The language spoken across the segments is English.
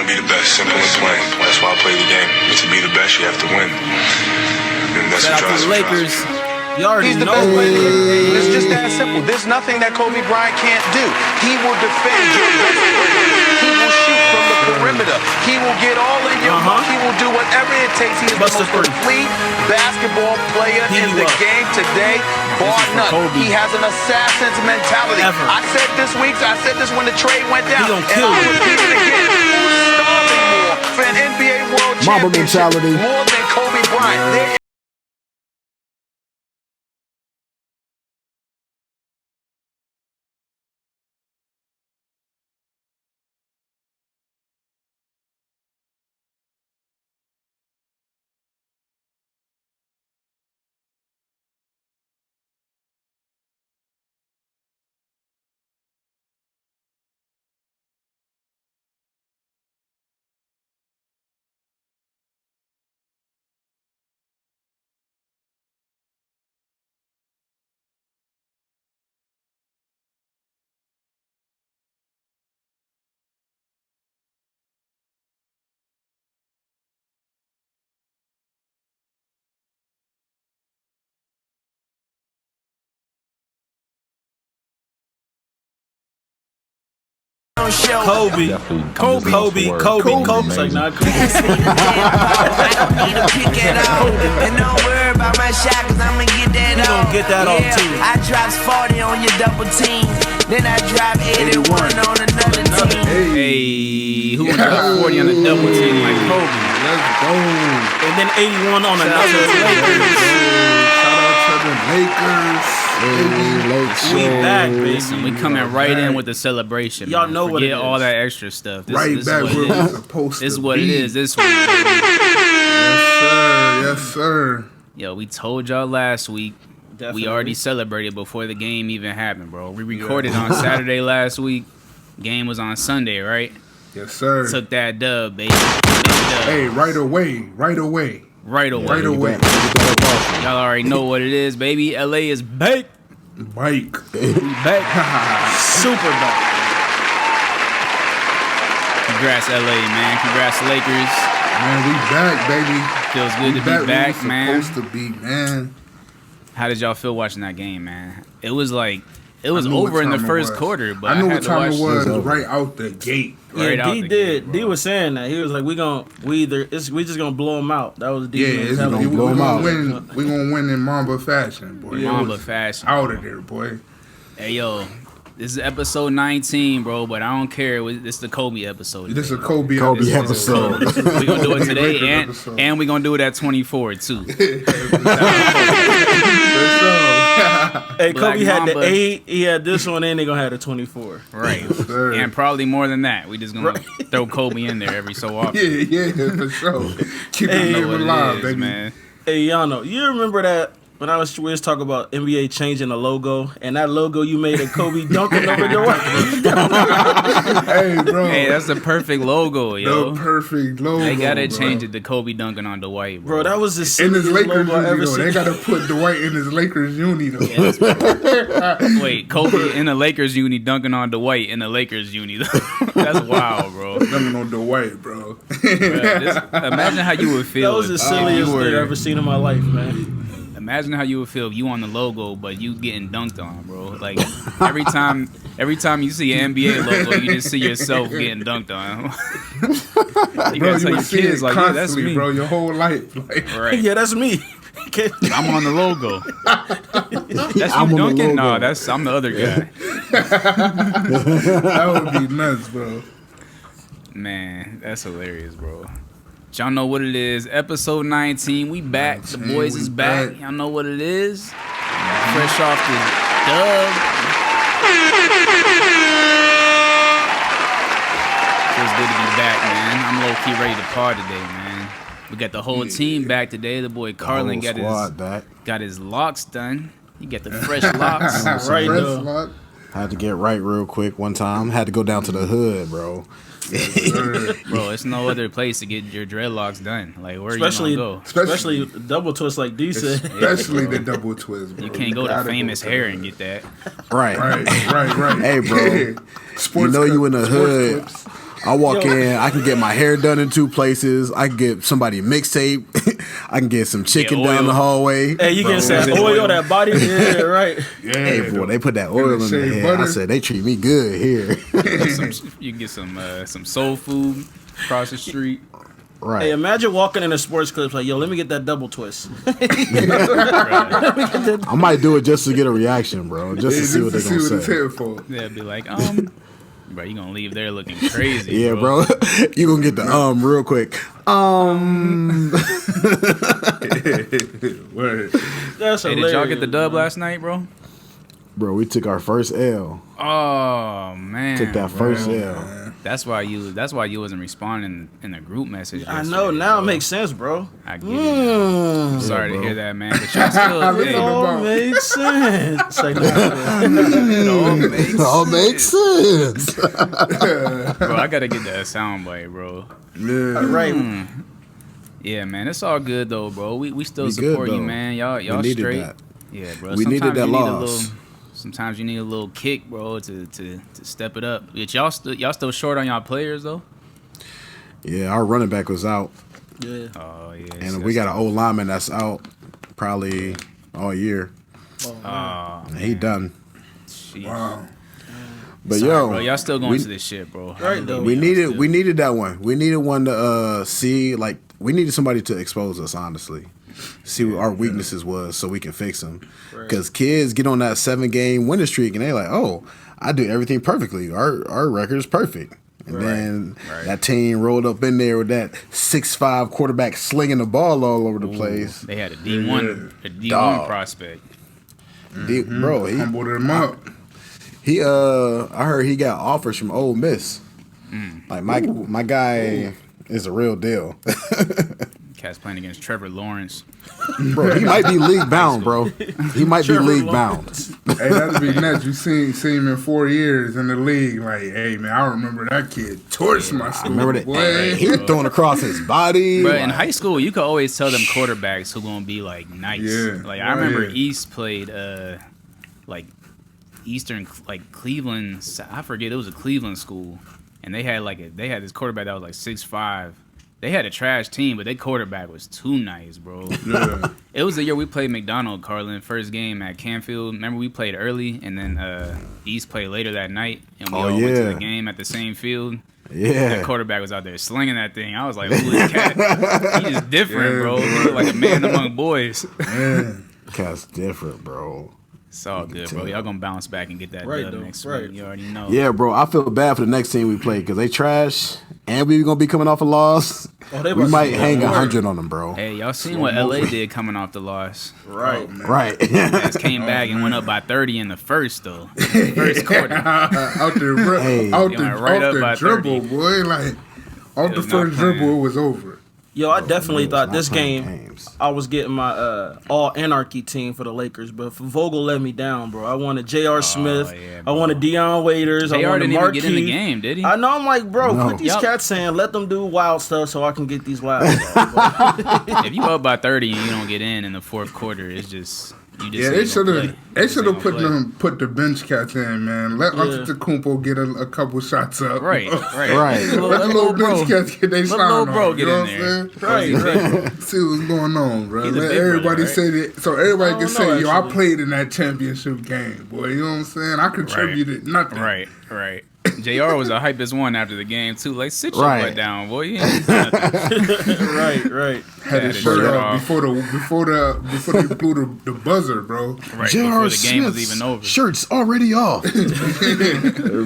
be the best. Simple and plain. That's why I play the game. To be the best, you have to win. And that's Shout out to the Lakers. You already He's the know best what player. it is. It's just that simple. There's nothing that Kobe Bryant can't do. He will defend your best player. He will shoot from the perimeter. He will get all in your mouth. He will do whatever it takes. He is the most complete basketball player in the game today, bar none. He has an assassin's mentality. I said this week, I said this when the trade went down, and I'll repeat it again. Who's starving more for an NBA World Championship more than Kobe Bryant? Kobe. Like, nah, Kobe. I don't need to pick it up. And don't worry about my shot, cause I'ma get that off. Gonna get that off too. I drops 40 on your double team. Then I drop 81 on another team. Hey, who would drop 40 on a double team like Kobe? Let's go. And then 81 on another Lakers. Shout out to the Lakers. We back, baby. Listen, we coming right in with the celebration. Y'all know what it is. Forget all that extra stuff. This, Right this back what where it we're is. supposed This to is what be. it is. This one. Yes, sir. Yo, we told y'all last week. Definitely. We already celebrated before the game even happened, bro. We recorded on Saturday last week. Game was on Sunday, right? Yes, sir. Took that dub, baby. Dub. Hey, right away. Right away. Y'all already know what it is, baby. LA is back. Mike. Back. Super back. Congrats, LA, man. Congrats, Lakers. Man, we back, baby. Feels good to be back, man. Supposed to be, man. How did y'all feel watching that game, man? It was like it was over in the first quarter, but I knew had what to time watch it was right out the gate. Right out D the did. gate, D was saying that he was like, we just gonna blow him out. That was D. Yeah, we're gonna win. We're gonna win in Mamba fashion, boy. Mamba fashion. Out of there, boy. Hey yo, this is episode 19, bro. But I don't care. This is the Kobe episode. This is a Kobe episode. We gonna do it today, and we gonna do it at 24 too. Hey, Kobe had Mamba. the 8. He had this one, and they gonna have the 24. Right, and probably more than that. We just gonna throw Kobe in there every so often. Yeah, for sure. Keep Hey, it alive, baby. man. Hey, y'all know. You remember that when we was talking about NBA changing the logo, and that logo you made of Kobe dunking over your wife? Hey, bro. Hey, that's the perfect logo, yo. The perfect logo. They gotta change it to Kobe dunking on Dwight, bro. Bro, that was the in his silliest Lakers logo I uni, ever though. seen. They gotta put Dwight in his Lakers uni, though. Wait, Kobe in the Lakers uni dunking on Dwight in the Lakers uni. That's wild, bro. Dunking on Dwight, bro. Imagine how you would feel. That was the silliest thing I've ever seen in my life, man. Imagine how you would feel if you on the logo, but you getting dunked on, bro. Like every time you see an NBA logo, you just see yourself getting dunked on. You Bro, gotta tell you your see kids it like, yeah, that's me, bro, your whole life. Like, right? Yeah, that's me. I'm on the logo. That's you dunking? No, I'm the other guy. That would be nuts, bro. Man, that's hilarious, bro. Y'all know what it is. Episode 19. We back. The boys is back. Y'all know what it is. Fresh off the dub. Feels good to be back, man. I'm low-key ready to par today, man. We got the whole team back today. The boy KeyliN got his locks done. He got the fresh locks. Right now. Had to get right real quick one time. Had to go down to the hood, bro. Bro, it's no other place to get your dreadlocks done. Like, where especially, you gonna go? Especially double twist like D said. Especially the double twist, bro. You can't go to Famous Hair and get that. Right. Right. Hey, bro. You know you in the hood. I walk in, I can get my hair done in 2 places. I can get somebody a mixtape. I can get some chicken down the hallway. Hey, you get some oil, that body? Yeah, right. Yeah, Hey, boy, they put that oil in their head. I said, they treat me good here. You can get some soul food across the street. Right. Hey, imagine walking in a sports club like, yo, let me get that double twist. I might do it just to get a reaction, bro. Just to see what they're going to say. They'll be like, bro, you gonna leave there looking crazy. Yeah, bro. You gonna get the real quick. That's Hey, did y'all get the dub last night, bro? Bro, we took our first L. Oh man, Took that first L. That's why you wasn't responding in the group message. I know, now it makes sense, bro. I get it. I'm sorry to hear that, man. But y'all still, It all makes sense. Like, It all makes sense. bro, I gotta get that soundbite, bro. right. Yeah, man, it's all good though, bro. We still We support good, you, though. man. Y'all needed straight. that. Yeah, bro. We needed that you loss. Sometimes you need a little kick, bro, to step it up. But y'all still short on y'all players though. Yeah, our running back was out. Yeah. Oh yeah. And we got an old lineman that's out probably all year. And he done. Wow. But Sorry, yo, bro, y'all still going to this shit, bro. Right, though. we needed that one. We needed one to see, like, we needed somebody to expose us, honestly. See what our weaknesses was so we can fix them. Because kids get on that 7-game winning streak and they like, oh, I do everything perfectly. Our record is perfect. And then that team rolled up in there with that 6'5" quarterback slinging the ball all over the place. They had a D1 prospect. Bro, he Humbled him up. I heard he got offers from Ole Miss. Like my guy is a real deal. Cat's playing against Trevor Lawrence. Bro, he might be league bound, bro. He might be league bound. Hey, that'd be nuts. You seen him in 4 years in the league. Like, hey man, I remember that kid torched my school. Remember that? Boy. He was throwing across his body. But in high school, you could always tell them quarterbacks who gonna be like nice. Yeah. Like I remember East played like Eastern, like Cleveland. I forget, it was a Cleveland school, and they had this quarterback that was like 6'5". They had a trash team, but their quarterback was too nice, bro. Yeah. It was the year we played McDonald, Carlin, first game at Canfield. Remember, we played early, and then East played later that night, and we all went to the game at the same field. Yeah. The quarterback was out there slinging that thing. I was like, who is Cat? He's different, bro. He look like a man among boys. Cat's different, bro. It's all good, bro. Y'all gonna bounce back and get that dub next week. You already know. Yeah, bro. I feel bad for the next team we play because they trash, and we gonna be coming off a loss. We might hang 100 on them, bro. Hey, y'all seen what L.A. did coming off the loss? Right. Right. Just came back and went up by 30 in the first, though. First quarter. out there, dribble, boy. Like, off the first dribble, it was over. Yo, I definitely thought this game I was getting my all anarchy team for the Lakers, but Vogel let me down, bro. I wanted J.R. Smith. Yeah, I wanted Deion Waiters. I J.R. wanted didn't even Marquis. get in the game, did he? I know. I'm like, bro, No. put these cats in. Let them do wild stuff so I can get these wild stuff. If you up by 30 and you don't get in the fourth quarter, it's just you just. Yeah, they should have. They should have play. put the bench cats in, man. Let Antetokounmpo get a couple shots up. Right. Right. Let the little bench cats get their shine little on. bro You get know in what I'm there. saying? Right. See what's going on, bro. He's a Let big everybody brother, right? say that, so everybody can don't say, know, "Yo, I actually. played in that championship game, boy." You know what I'm saying? I contributed nothing. Right. JR was the hypest one after the game too. Like, sit your Right. butt down, boy. You ain't doing nothing. Right. Had his shirt off before they blew the buzzer, bro. Right J.R. before the game was Smith's even over. shirt's already off. Bro, Hey, you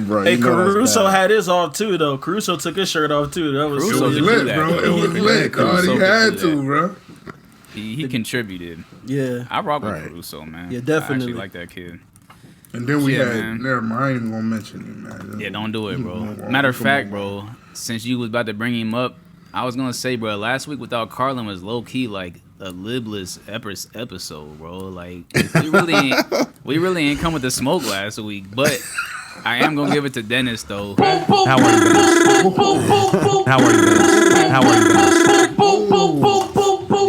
know that's Caruso bad. had his off too, though. Caruso took his shirt off too. That was It Caruso was could do lit, that. bro. It was lit, dog. Caruso He could had do to, that. bro. He contributed. Yeah. I rock with Right. Caruso, man. Yeah, I definitely. actually like that kid. And then we Yeah, had. man. Never mind. I ain't even gonna mention him, man. Yeah, don't do it, bro. Matter of fact, bro, since you was about to bring him up, I was gonna say, bro, last week without Carlin was low key like a libless episode, bro. Like we really ain't come with the smoke last week, but I am gonna give it to Dennis though. How are you, Dennis? How are you, Dennis? How are you, Dennis?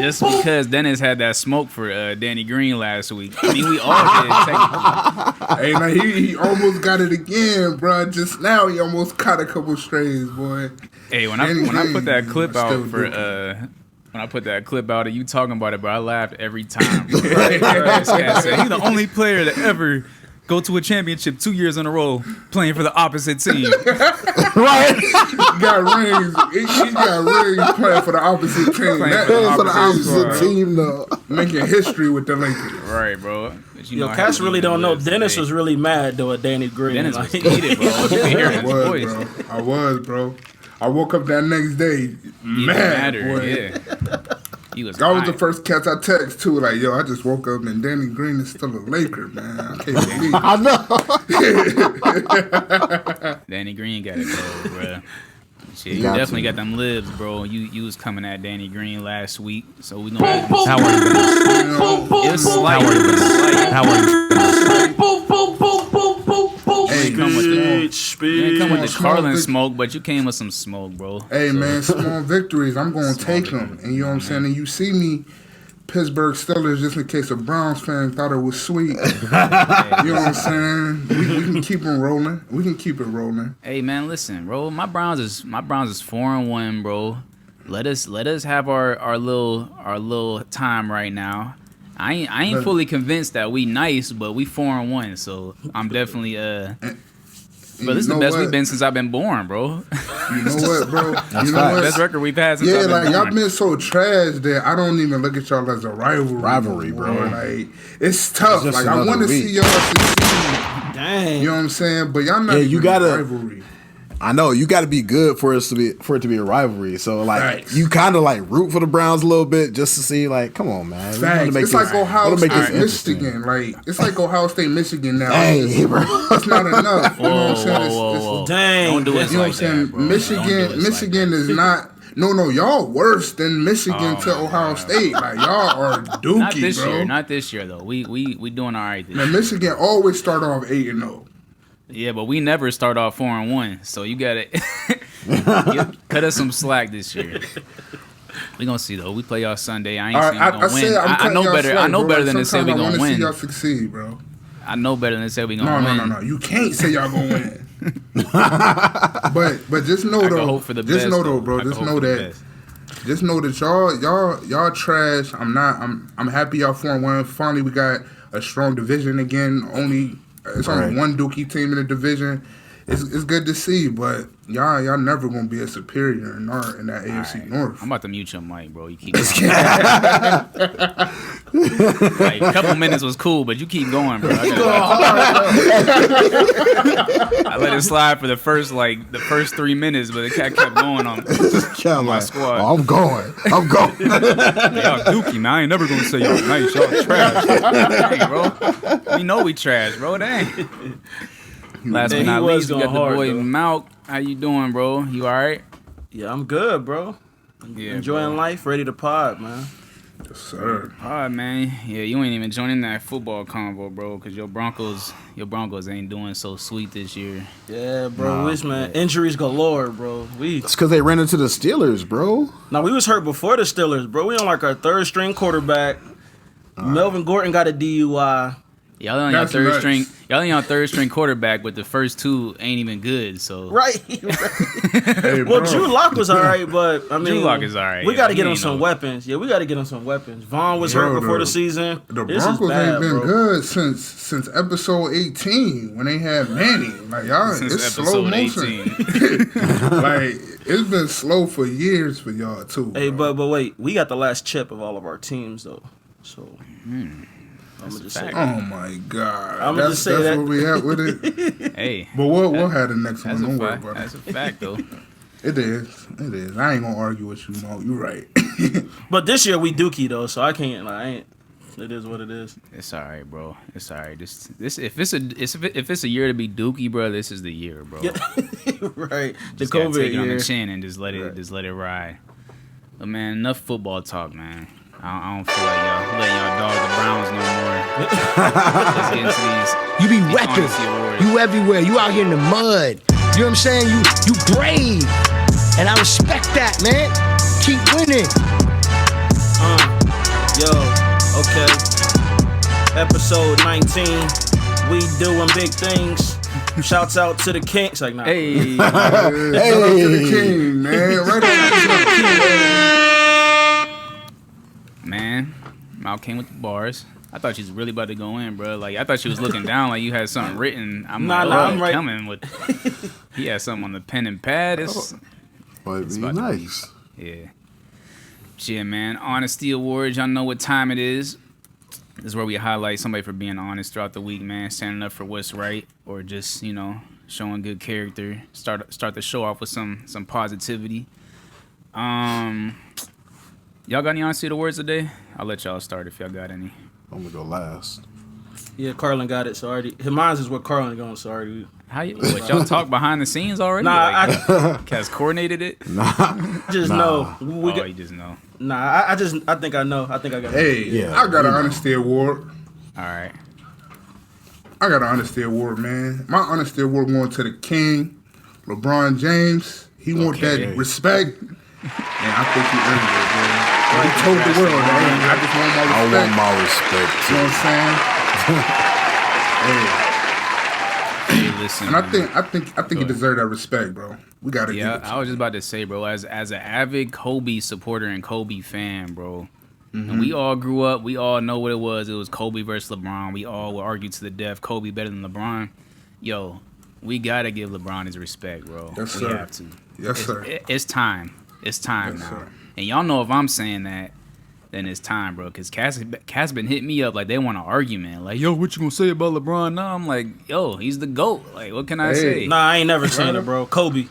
just because Dennis had that smoke for Danny Green last week. I mean, we all did technically. Hey, man, he almost got it again, bro. Just now, he almost caught a couple strays, boy. Hey, when I put that clip out for when I put that clip out of you talking about it, bro, I laughed every time. Bro. This guy said, he's the only player to ever go to a championship 2 years in a row playing for the opposite team. Right? He got rings. He got rings playing for the opposite team. Playing for the opposite team, though. Making history with the Lakers. Right, bro. But you Yo, know, Cass really don't know. Dennis was really mad though at Danny Green. Dennis was heated, bro. You can hear it in his voice. Bro. I was, bro. I woke up that next day mad, boy. Yeah. That was the first catch I text too. Like, yo, I just woke up and Danny Green is still a Laker, man. I can't believe it. I know. Danny Green got it, bro. Shit, you definitely got them libs, bro. You was coming at Danny Green last week, so we gonna. How are you? It's slight. How are you? Hey, You didn't come with the Small KeyliN vic- smoke, but you came with some smoke, bro. Hey, man, small victories. I'm going to take them. And you know what I'm saying? And you see me, Pittsburgh Steelers, just in case a Browns fan thought it was sweet. You know what I'm saying? We can keep them rolling. We can keep it rolling. Hey, man, listen, bro. My Browns is 4-1, bro. Let us have our little time right now. I ain't fully convinced that we nice, but we 4-1, so I'm definitely But this is the best we've been since I've been born, bro. You know what, bro? You know what? Best record we've had since I've been born. y'all been so trash that I don't even look at y'all as a rivalry, bro. bro. Like, it's tough. It's like, I want to see y'all succeed. Dang. You know what I'm saying? But y'all not you even gotta- a rivalry. I know you got to be good for it to be a rivalry. So like Facts. you kind of like root for the Browns a little bit just to see like, come on, man. Facts. It's like Ohio State, interesting. Michigan. Like, it's like Ohio State, Michigan now. Hey, bro. It's not enough. You know what I'm saying? Whoa. Dang. Don't do it You know what I'm like saying? that, bro. Don't do it Michigan like is not. No, y'all worse than Michigan to Ohio State. Like, y'all are dookie, Not this bro. year. Not this year, though. We doing all right this Man, year. Michigan always start off 8-0. Yeah, but we never start off 4-1, so you gotta cut us some slack this year. We gonna see though. We play y'all Sunday. I ain't saying we gonna win. I know better. I know better than to say we gonna I want to see win. y'all succeed, bro. I know better than to say we gonna win. No. You can't say y'all gonna win. but just know I can though. hope for the Just best, know though, though. bro. I can Just hope know for the that. best. Just know that y'all trash. I'm happy y'all 4-1. Finally, we got a strong division again. Only one Dookie team in the division. It's good to see, but y'all never gonna be a superior in that AFC Right. North. I'm about to mute your mic, bro. You keep going. Like, a couple minutes was cool, but you keep going, bro. I let it slide for the first 3 minutes, but it kept going on my squad. Oh, I'm going. Y'all dookie, man. I ain't never gonna say y'all nice. Y'all trash. Dang, bro. We know we trash, bro. Dang. Last but not least, we got the boy Mook. How you doing, bro? You all right? Yeah, I'm good, bro. Enjoying life, ready to pod, man. Yes, sir. All right, man. Yeah, you ain't even joining that football convo, bro, because your Broncos ain't doing so sweet this year. Yeah, bro. Injuries galore, bro. It's because they ran into the Steelers, bro. Now, we was hurt before the Steelers, bro. We on like our third string quarterback. Melvin Gordon got a DUI. Y'all only on third string. Y'all only on third string quarterback, but the first two ain't even good. So Right. Hey, Well, bro. Drew Lock was all right, but I mean, Drew Lock is all right. We got to Yeah, get he him ain't some no- weapons. Yeah, we got to get him some weapons. Vaughn was Bro, hurt before the- the season. The This Broncos is bad, ain't been bro. good since episode 18 when they had Manny. Like, y'all, Since it's slow episode motion. 18. Like, it's been slow for years for y'all too. Hey, bro. but wait, we got the last chip of all of our teams though. So I'm gonna just say that. Oh my God! I'ma just say that. where we at with it. Hey, But we'll have the next that's one. a Don't worry fact. about That's it. a fact, though. It is. I ain't gonna argue with you, Mo. You right. But this year we dookie though, so I can't. Like, I ain't. It is what it is. It's all right, bro. It's all right. This if it's a year to be dookie, bro, this is the year, bro. Yeah. Right. The Just gotta COVID take it on year. the chin and just let it ride. But man, enough football talk, man. I don't feel like y'all letting y'all dog the Browns no more. Let's get into these. You be these repping. honesty awards. You everywhere. You out here in the mud. You know what I'm saying? You brave. And I respect that, man. Keep winning. Okay. Episode 19. We doing big things. Shouts out to the king. It's like, nah. Hey. Shout out to the king, man. Right on. Man, Mal came with the bars. I thought she was really about to go in, bro. Like, I thought she was looking down like you had something written. I'm I'm right. Coming with. He had something on the pen and pad. Might be nice. Yeah. Yeah, man. Honesty Awards. Y'all know what time it is. This is where we highlight somebody for being honest throughout the week, man. Standing up for what's right, or just, you know, showing good character. Start the show off with some positivity. Y'all got any Honesty Awards today? I'll let y'all start if y'all got any. I'm gonna go last. Yeah, Carlin got it. So already, mine is what Carlin going. So already. How you? What, y'all talk behind the scenes already? Nah, like, has coordinated it. Just know. You just know. Nah, I think I know. I think I got it. Hey, yeah, I got an Honesty Award. All right. I got an Honesty Award, man. My Honesty Award going to the king, LeBron James. He want that respect, and I think he earned it, man. He told the world, man, I just want my respect. I want my respect. You know what I'm saying? Hey. Hey, listen, and I think he deserved that respect, bro. We gotta give it to I was just about to say, bro, as an avid Kobe supporter and Kobe fan, bro. And we all grew up, we all know what it was. It was Kobe versus LeBron. We all would argue to the death, Kobe better than LeBron. Yo, we gotta give LeBron his respect, bro. Yes, we sir. have to. Yes, sir. It's time. It's time Yes, now. sir. And y'all know if I'm saying that, then it's time, bro. Because Cass been hitting me up like they want an argument. Like, yo, what you gonna say about LeBron now? I'm like, yo, he's the GOAT. Like, what can I say? Nah, I ain't never saying it, bro. Kobe.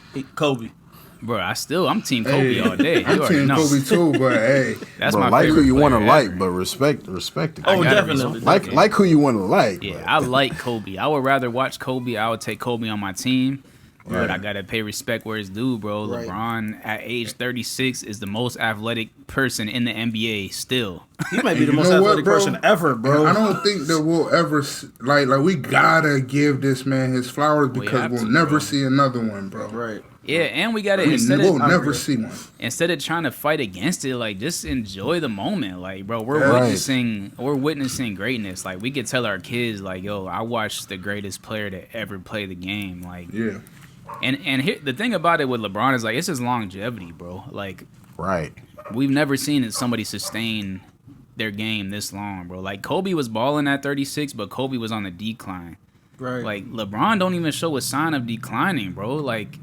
Bro, I'm Team Kobe all day. I'm Team Kobe too, but hey, that's bro, my like favorite who you want to player like, ever. but respect it. Oh, definitely. Like who you want to like. Yeah, but. I like Kobe. I would rather watch Kobe. I would take Kobe on my team. Right. But I gotta pay respect where it's due, bro. Right. LeBron at age 36 is the most athletic person in the NBA still. He might be the You most know what, athletic bro? person ever, bro. I don't think that we'll ever like we gotta give this man his flowers because have we'll to, never bro. see another one, bro. Right. Yeah, and we gotta We'll never see one. instead of trying to fight against it, like just enjoy the moment. Like, bro, we're Right. witnessing greatness. Like, we could tell our kids, like, yo, I watched the greatest player to ever play the game. Like, Yeah. and here, the thing about it with LeBron is like it's his longevity, bro. Like, Right. we've never seen somebody sustain their game this long, bro. Like, Kobe was balling at 36, but Kobe was on the decline. Right. Like, LeBron don't even show a sign of declining, bro. Like,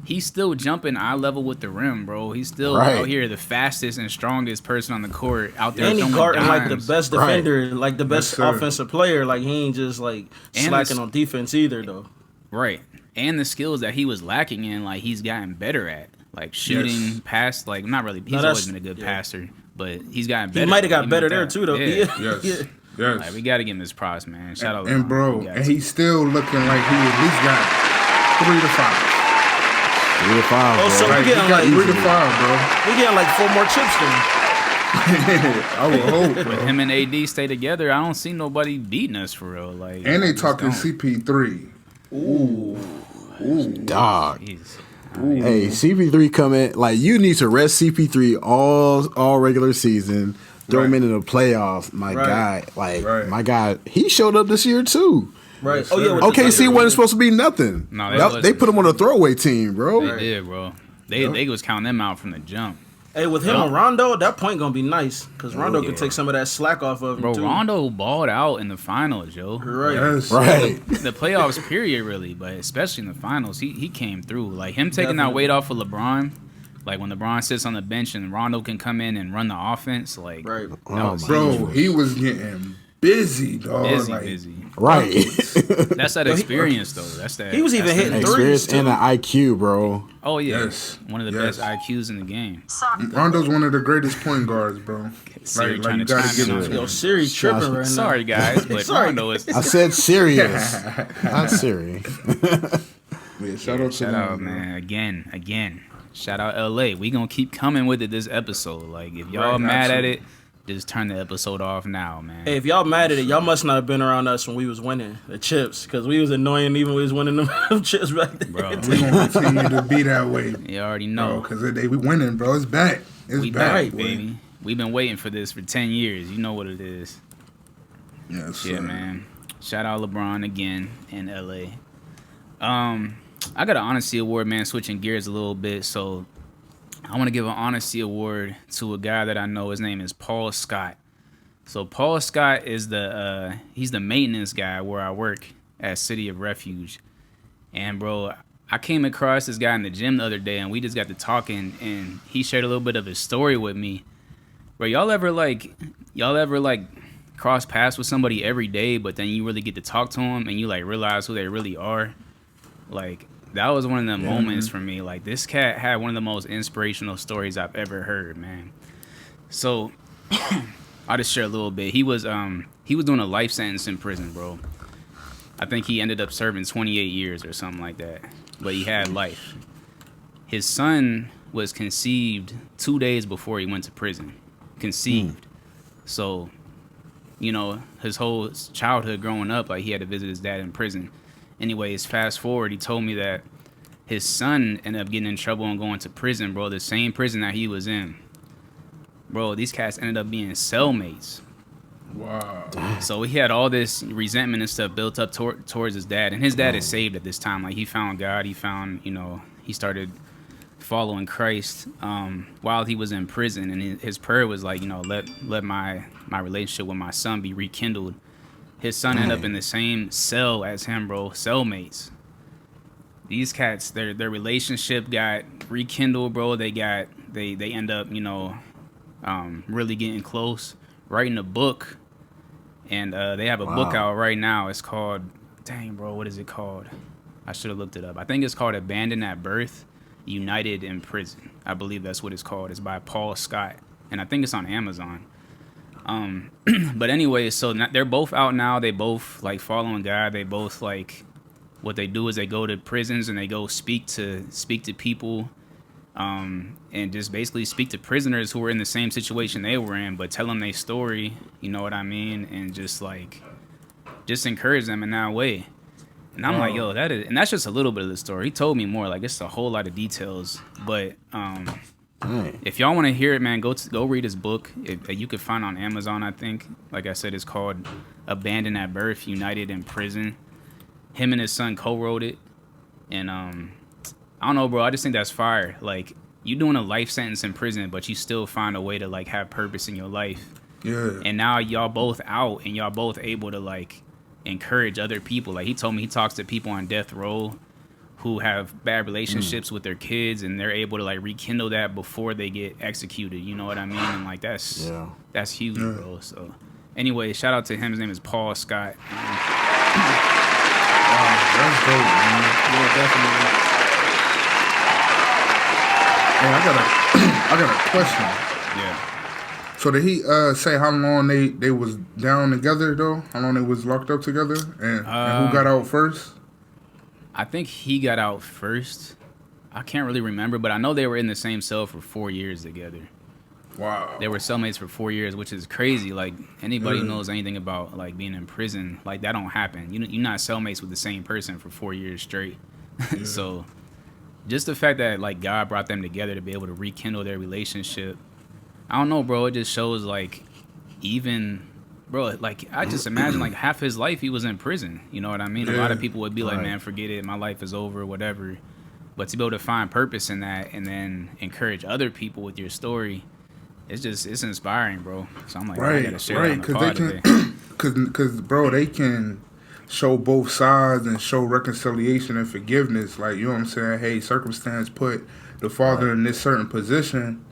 he's still jumping eye level with the rim, bro. He's still out here the fastest and strongest person on the court out there. And he guarding like the dimes. best defender, like the best Yes, sir. offensive player. Like, he ain't just like slacking on defense either, though. Right. And the skills that he was lacking in, like, he's gotten better at. Like, shooting, pass, like, not really. He's always been a good passer, but he's gotten better. He might have got better there, too, though. Yeah. Yes. Yes. Like, we got to give him his props, man. Shout out And LeBron. bro, We got and to. he's still looking like he at least got 3 to 5. 3 to 5. Oh, so bro. we getting he got like 3 to 5, bro. we getting like 4 more chips from him. I would hope, With bro. him and AD stay together, I don't see nobody beating us for real. Like, And they I just talking don't. CP3. Dog. Jeez. Hey, CP3 coming. Like, you need to rest CP3 all regular season. Throw him into the playoffs. My guy. Like, my guy. He showed up this year, too. Right. Yes, Oh, yeah. sir. with the OKC Thunder, wasn't supposed to be nothing. No, They put him on a throwaway team, bro. They did, bro. They was counting them out from the jump. Hey, with him and Rondo, that point gonna be nice because Rondo could take some of that slack off of him Bro, too. Rondo balled out in the finals, yo. Right. Yes. Right. The playoffs, period, really, but especially in the finals, he came through. Like, him taking that Definitely. weight off of LeBron, like when LeBron sits on the bench and Rondo can come in and run the offense, like, Right. that was Bro, huge. he was getting busy, dog. busy. Right. That's that experience, though. That's that. He was even that's that- hitting Experience threes, too. and an IQ, bro. Oh yeah, Yes. one of the Yes. best IQs in the game. Rondo's one of the greatest point guards, bro. Siri Like trying you to gotta chime give in him on to it. Yo, Siri tripping right now. Sorry, guys, but Sorry. Rondo is. I said serious. Not Siri. Yeah, shout out to Shout them, out, bro. man. Again. Shout out L.A. We gonna keep coming with it this episode. Like, if y'all Right, mad at absolutely. it, just turn the episode off now, man. Hey, if y'all mad at it, y'all must not have been around us when we was winning the chips because we was annoying even when we was winning them chips back then. Bro, We gonna continue to be that way, you already bro. know. Because we winning, bro. It's back. It's We back, back, boy. baby. we've been waiting for this for 10 years. You know what it is. Yes, Yeah, man. Shout out LeBron again in LA. I got an honesty award, man, switching gears a little bit. So I want to give an honesty award to a guy that I know. His name is Paul Scott. So Paul Scott is he's the maintenance guy where I work at City of Refuge. And bro, I came across this guy in the gym the other day, and we just got to talking, and he shared a little bit of his story with me. Bro, y'all ever cross paths with somebody every day, but then you really get to talk to them and you like realize who they really are? Like, that was one of the moments for me. Like, this cat had one of the most inspirational stories I've ever heard, man. So I'll just share a little bit. He was doing a life sentence in prison, bro. I think he ended up serving 28 years or something like that. But he had life. His son was conceived 2 days before he went to prison. Conceived. So, you know, his whole childhood growing up, like, he had to visit his dad in prison. Anyways, fast forward, he told me that his son ended up getting in trouble and going to prison, bro. The same prison that he was in. Bro, these cats ended up being cellmates. Wow. So he had all this resentment and stuff built up towards his dad. And his dad is saved at this time. Like, he found God. He found, you know, he started following Christ while he was in prison. And his prayer was like, you know, let my relationship with my son be rekindled. His son ended up in the same cell as him, bro. Cellmates. These cats, their relationship got rekindled, bro. They end up, you know, really getting close, writing a book. And they have a book out right now. It's called, dang, bro, what is it called? I should have looked it up. I think it's called Abandoned at Birth, United in Prison. I believe that's what it's called. It's by Paul Scott. And I think it's on Amazon. But anyway, so they're both out now. They both like following God. They both like, what they do is they go to prisons and they go speak to people, and just basically speak to prisoners who were in the same situation they were in, but tell them their story. You know what I mean? And just encourage them in that way. And I'm like, yo, that's just a little bit of the story. He told me more. Like, it's a whole lot of details, but if y'all want to hear it, man, go read his book. You could find it on Amazon, I think. Like I said, it's called Abandoned at Birth, United in Prison. Him and his son co-wrote it. And I don't know, bro. I just think that's fire. Like, you doing a life sentence in prison, but you still find a way to like have purpose in your life. Yeah. And now y'all both out and y'all both able to like encourage other people. Like, he told me he talks to people on death row who have bad relationships with their kids, and they're able to like rekindle that before they get executed. You know what I mean? And like, that's huge, bro. So anyway, shout out to him. His name is Paul Scott. That's dope, man. Yeah, definitely. Hey, I got a question. Yeah. So did he say how long they was down together though? How long they was locked up together, and who got out first? I think he got out first. I can't really remember, but I know they were in the same cell for 4 years together. Wow. They were cellmates for 4 years, which is crazy. Like, anybody who knows anything about like being in prison, like, that don't happen. You're not cellmates with the same person for 4 years straight. So just the fact that like God brought them together to be able to rekindle their relationship, I don't know, bro. It just shows like, even, bro, like, I just imagine like half his life he was in prison. You know what I mean? A lot of people would be like, man, forget it. My life is over, whatever. But to be able to find purpose in that and then encourage other people with your story, it's inspiring, bro. So I'm like, I gotta share it on the pod today. Because, bro, they can show both sides and show reconciliation and forgiveness. Like, you know what I'm saying? Hey, circumstance put the father in this certain position,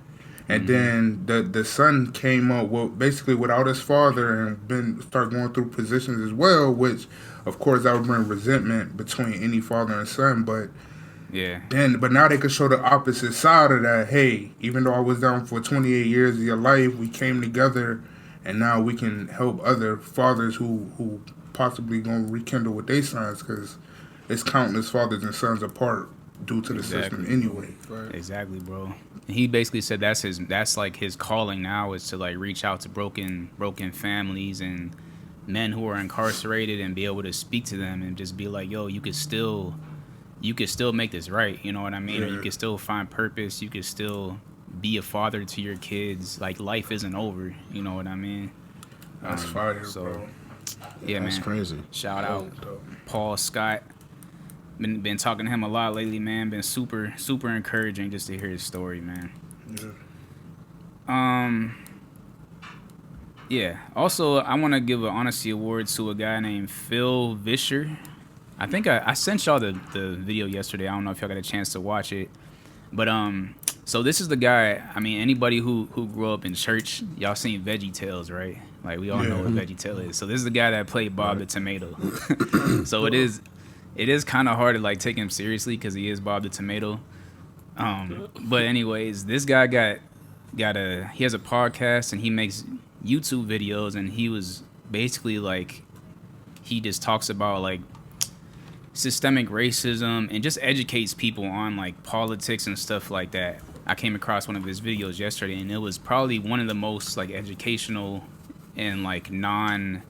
and then the son came up basically without his father and start going through positions as well, which, of course, that would bring resentment between any father and son. But but now they can show the opposite side of that. Hey, even though I was down for 28 years of your life, we came together, and now we can help other fathers who possibly gonna rekindle with their sons, because it's countless fathers and sons apart due to the system anyway. Right. Exactly, bro. And he basically said that's like his calling now, is to like reach out to broken families and men who are incarcerated and be able to speak to them and just be like, yo, you could still make this right, you know what I mean? Or you could still find purpose, you could still be a father to your kids. Like, life isn't over. You know what I mean? That's fire, bro. Yeah, That's man. crazy. Shout out Paul Scott. Been talking to him a lot lately, man. Been super encouraging just to hear his story, man. Yeah. Also, I want to give an honesty award to a guy named Phil Vischer. I think I sent y'all the video yesterday. I don't know if y'all got a chance to watch it, but so this is the guy. I mean, anybody who grew up in church, y'all seen VeggieTales, right? Like, we all know what VeggieTales is. So this is the guy that played Bob the Tomato. So it is kind of hard to like take him seriously because he is Bob the Tomato. But anyways, this guy he has a podcast and he makes YouTube videos, and he was basically like, he just talks about like systemic racism and just educates people on like politics and stuff like that. I came across one of his videos yesterday, and it was probably one of the most like educational and like non-biased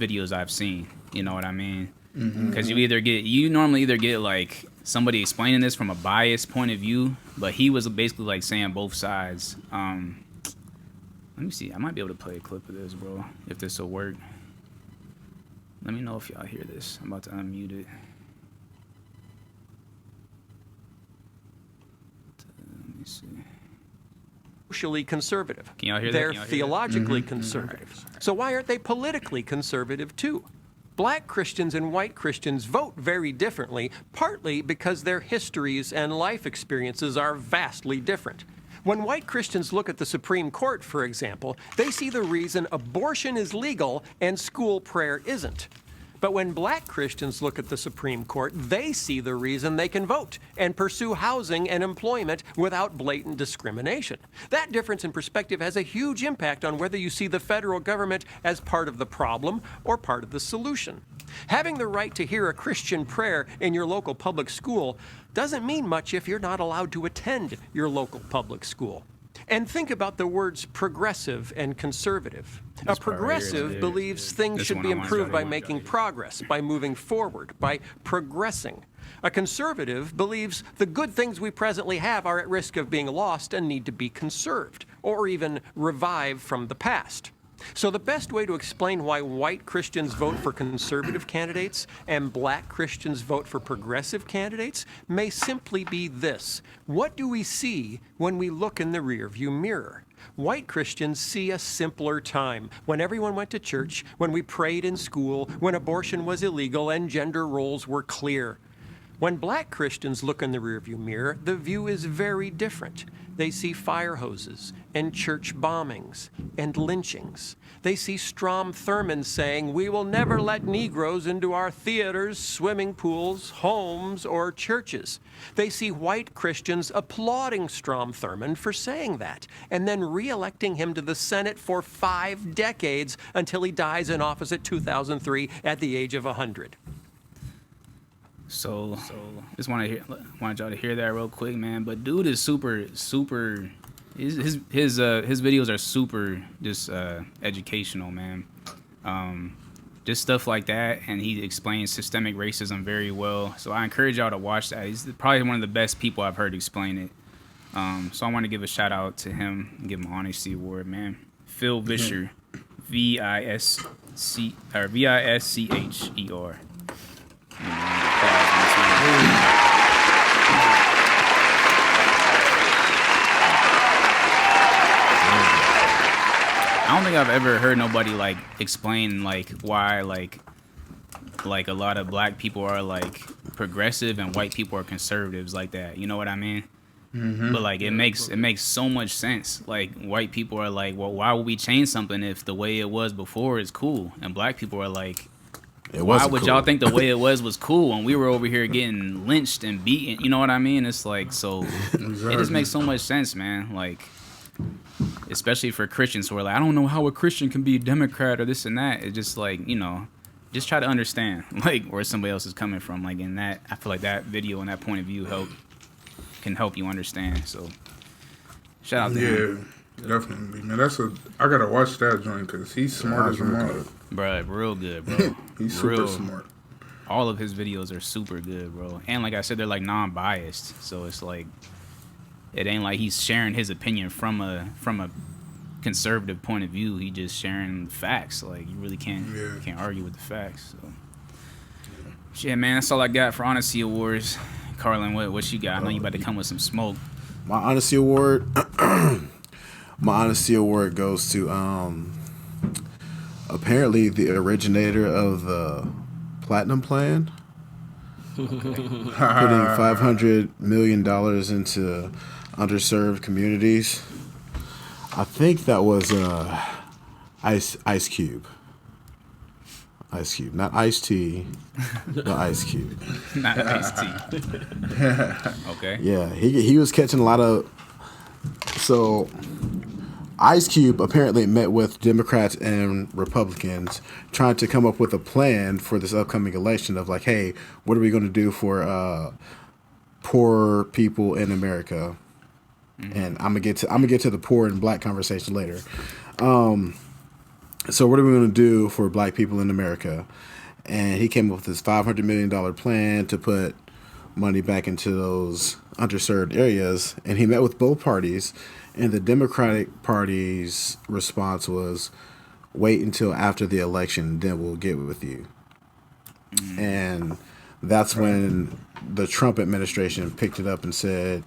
videos I've seen. You know what I mean? Because you normally either get like somebody explaining this from a biased point of view, but he was basically like saying both sides. Let me see. I might be able to play a clip of this, bro, if this will work. Let me know if y'all hear this. I'm about to unmute it. Let me see. Socially conservative. Can y'all hear that? They're theologically conservative. So why aren't they politically conservative too? Black Christians and white Christians vote very differently, partly because their histories and life experiences are vastly different. When white Christians look at the Supreme Court, for example, they see the reason abortion is legal and school prayer isn't. But when black Christians look at the Supreme Court, they see the reason they can vote and pursue housing and employment without blatant discrimination. That difference in perspective has a huge impact on whether you see the federal government as part of the problem or part of the solution. Having the right to hear a Christian prayer in your local public school doesn't mean much if you're not allowed to attend your local public school. And think about the words progressive and conservative. A progressive believes things should be improved by making progress, by moving forward, by progressing. A conservative believes the good things we presently have are at risk of being lost and need to be conserved, or even revived from the past. So the best way to explain why white Christians vote for conservative candidates and black Christians vote for progressive candidates may simply be this. What do we see when we look in the rearview mirror? White Christians see a simpler time, when everyone went to church, when we prayed in school, when abortion was illegal and gender roles were clear. When black Christians look in the rearview mirror, the view is very different. They see fire hoses and church bombings and lynchings. They see Strom Thurmond saying, "We will never let Negroes into our theaters, swimming pools, homes, or churches." They see white Christians applauding Strom Thurmond for saying that, and then re-electing him to the Senate for 5 decades until he dies in office at 2003 at the age of 100. So just wanted y'all to hear that real quick, man. But dude is super. His videos are super just educational, man. Just stuff like that, and he explains systemic racism very well. So I encourage y'all to watch that. He's probably one of the best people I've heard explain it. So I want to give a shout out to him and give him an honesty award, man. Phil Vischer, Vischer. I don't think I've ever heard nobody like explain like why like a lot of black people are like progressive and white people are conservatives like that. You know what I mean? Mm-hmm. But like it makes so much sense. Like white people are like, well, why would we change something if the way it was before is cool? And black people are like, why would y'all think the way it was cool when we were over here getting lynched and beaten? You know what I mean? It's like, so exactly. It just makes so much sense, man. Like, especially for Christians who are like, I don't know how a Christian can be a Democrat or this and that. It's just like, you know, just try to understand like where somebody else is coming from. Like in that, I feel like that video and that point of view can help you understand. So shout out to him. Definitely, man. I gotta watch that joint because he's smart as a mother. Bro, real good, bro. He's super smart. All of his videos are super good, bro. And like I said, they're like non-biased, so it's like it ain't like he's sharing his opinion from a conservative point of view. He just sharing facts. Like, you really can't argue with the facts. So. Yeah, man, that's all I got for Honesty Awards. KeyliN, what you got? I know you about to come with some smoke. My Honesty Award, goes to apparently the originator of the Platinum Plan, putting $500 million into underserved communities. I think that was Ice Cube. Ice Cube, not Ice T, but Ice Cube. Not Ice T. Okay. Yeah, he was catching a lot of. So, Ice Cube apparently met with Democrats and Republicans, trying to come up with a plan for this upcoming election of like, hey, what are we going to do for poor people in America? And I'm gonna get to the poor and black conversation later. So what are we going to do for black people in America? And he came up with this $500 million plan to put money back into those underserved areas. And he met with both parties. And the Democratic Party's response was, wait until after the election, then we'll get with you. And that's when the Trump administration picked it up and said,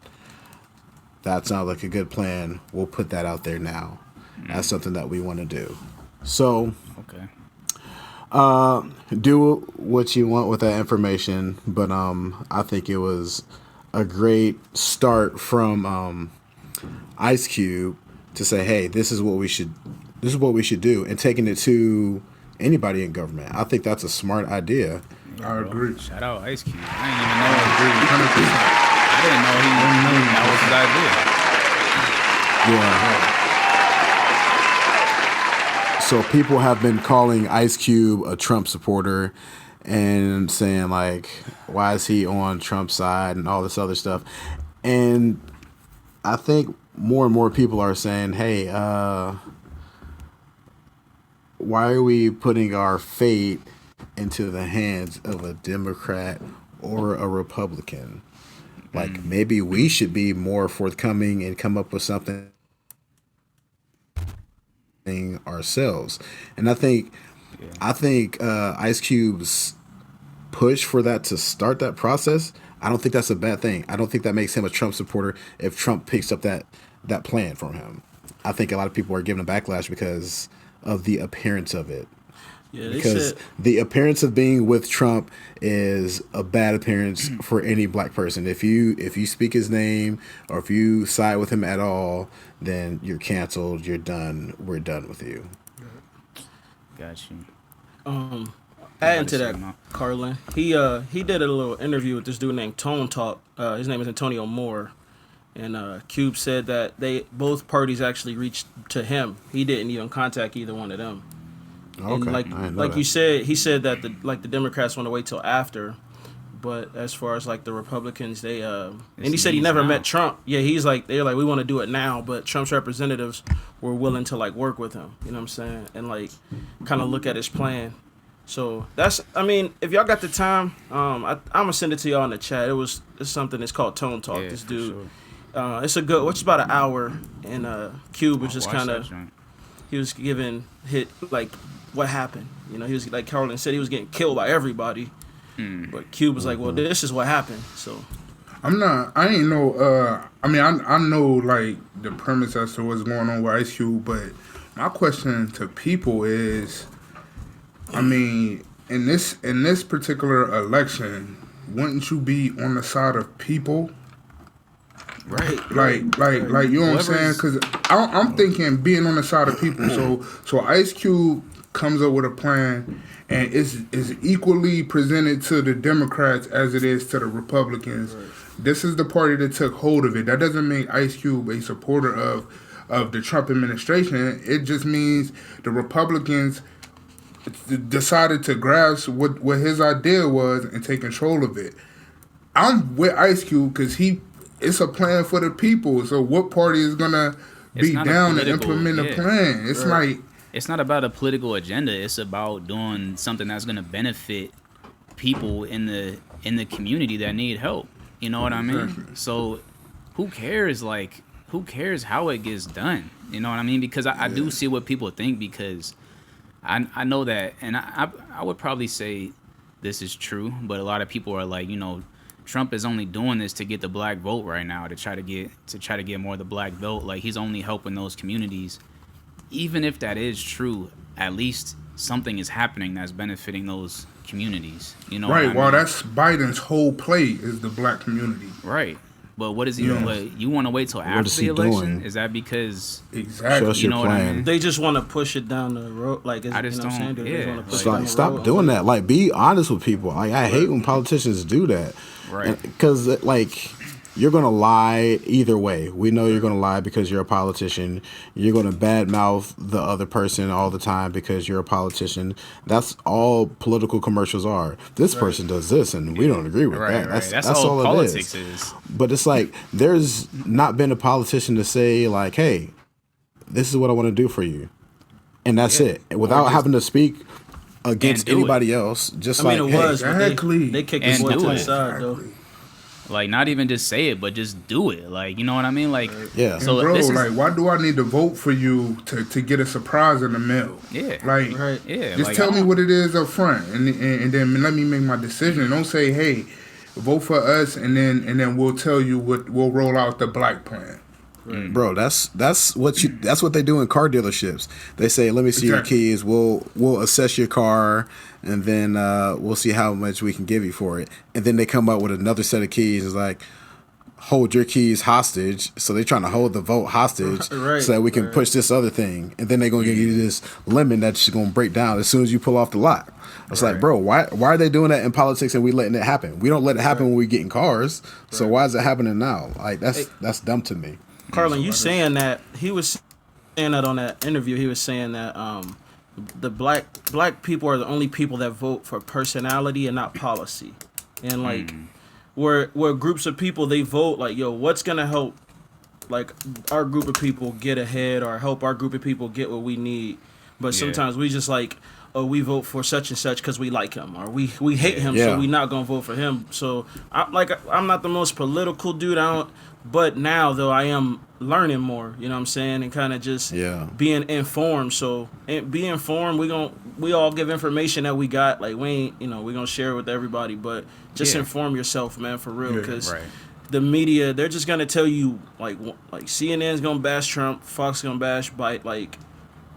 that sounds like a good plan. We'll put that out there now. That's something that we want to do. So, okay. Do what you want with that information, but I think it was a great start from Ice Cube to say, hey, this is what we should do, and taking it to anybody in government. I think that's a smart idea. Yeah, I agree. Shout out Ice Cube. I didn't even know. I didn't know that was his idea. Yeah. So people have been calling Ice Cube a Trump supporter and saying, like, why is he on Trump's side and all this other stuff. And I think more and more people are saying, hey, why are we putting our fate into the hands of a Democrat or a Republican? Like, maybe we should be more forthcoming and come up with something ourselves. And I think Ice Cube's push for that to start that process, I don't think that's a bad thing. I don't think that makes him a Trump supporter if Trump picks up that plan from him. I think a lot of people are giving him backlash because of the appearance of it. Yeah, because the appearance of being with Trump is a bad appearance for any black person. If you speak his name or if you side with him at all, then you're canceled. You're done. We're done with you. Got you. Adding to that, KeyliN, he did a little interview with this dude named Tone Talk. His name is Antonio Moore, and Cube said that both parties actually reached to him. He didn't even contact either one of them. Okay. And like you said, he said that the Democrats want to wait till after, but as far as like the Republicans, they and he said he never met Trump. Yeah, they're like we want to do it now, but Trump's representatives were willing to like work with him. You know what I'm saying? And like kind of look at his plan. So if y'all got the time, I'm gonna send it to y'all in the chat. It's something that's called Tone Talk. Yeah, this dude, sure. it's it's about an hour, and Cube was just kind of he was giving like what happened. You know, he was like KeyliN said, he was getting killed by everybody. But Cube was like, well, this is what happened. So I ain't know. I know like the premise as to what's going on with Ice Cube, but my question to people is, in this particular election, wouldn't you be on the side of people? right, Like you know what I'm saying? Because I'm thinking being on the side of people. So Ice Cube comes up with a plan, and is equally presented to the Democrats as it is to the Republicans. Right. This is the party that took hold of it. That doesn't make Ice Cube a supporter of the Trump administration. It just means the Republicans decided to grasp what his idea was and take control of it. I'm with Ice Cube because it's a plan for the people. So what party is gonna be down to implement a plan? It's like, it's not about a political agenda. It's about doing something that's going to benefit people in the community that need help. You know what I mean? So who cares? Like, who cares how it gets done? You know what I mean? Because I do see what people think, because I know that, and I would probably say this is true, but a lot of people are like, you know, Trump is only doing this to get the black vote right now, to try to get more of the black vote. Like, he's only helping those communities. Even if that is true, at least something is happening that's benefiting those communities. You know, right? What I Well, mean? that's Biden's whole play is the black community. Right. But what is he? Like, you want to wait till after the election? Is that because exactly? You know what I mean? They just want to push it down the road. Like, I just don't. Yeah. Stop doing that. Like, be honest with people. Like, I hate when politicians do that. Right. Because like, you're gonna lie either way. We know you're gonna lie because you're a politician. You're gonna badmouth the other person all the time because you're a politician. That's all political commercials are. This person does this, and we don't agree with that. That's all politics it is. But it's like, there's not been a politician to say like, "Hey, this is what I want to do for you," and that's it, without having to speak against anybody else. Just I mean, like, it was, exactly. They kicked his boy to the side, though. Like, not even just say it, but just do it. Like, you know what I mean? Like, yeah. So, bro, like, why do I need to vote for you to get a surprise in the mail? Yeah. Like, yeah. Just like, tell me what it is up front, and then let me make my decision. Don't say, hey, vote for us, and then we'll tell you we'll roll out the black plan. Right. Bro, that's what they do in car dealerships. They say, "Let me see your keys. We'll assess your car, and then we'll see how much we can give you for it." And then they come up with another set of keys. It's like, hold your keys hostage. So they're trying to hold the vote hostage so that we can push this other thing. And then they're gonna give you this lemon that's gonna break down as soon as you pull off the lot. It's like, bro, why are they doing that in politics and we letting it happen? We don't let it happen when we get in cars. So why is it happening now? Like, that's dumb to me. KeyliN, you saying that, he was saying that on that interview. He was saying that the black people are the only people that vote for personality and not policy, and like where groups of people, they vote like, yo, what's gonna help like our group of people get ahead or help our group of people get what we need. But sometimes we just like, oh, we vote for such and such because we like him, or we hate him, so we not gonna vote for him. So I'm not the most political dude. But now though, I am learning more. You know what I'm saying, and kind of just being informed. So be informed. We all give information that we got. Like, we ain't, we gonna share it with everybody, but just inform yourself, man, for real, because the media, they're just gonna tell you like CNN's gonna bash Trump, Fox gonna bash Biden, like.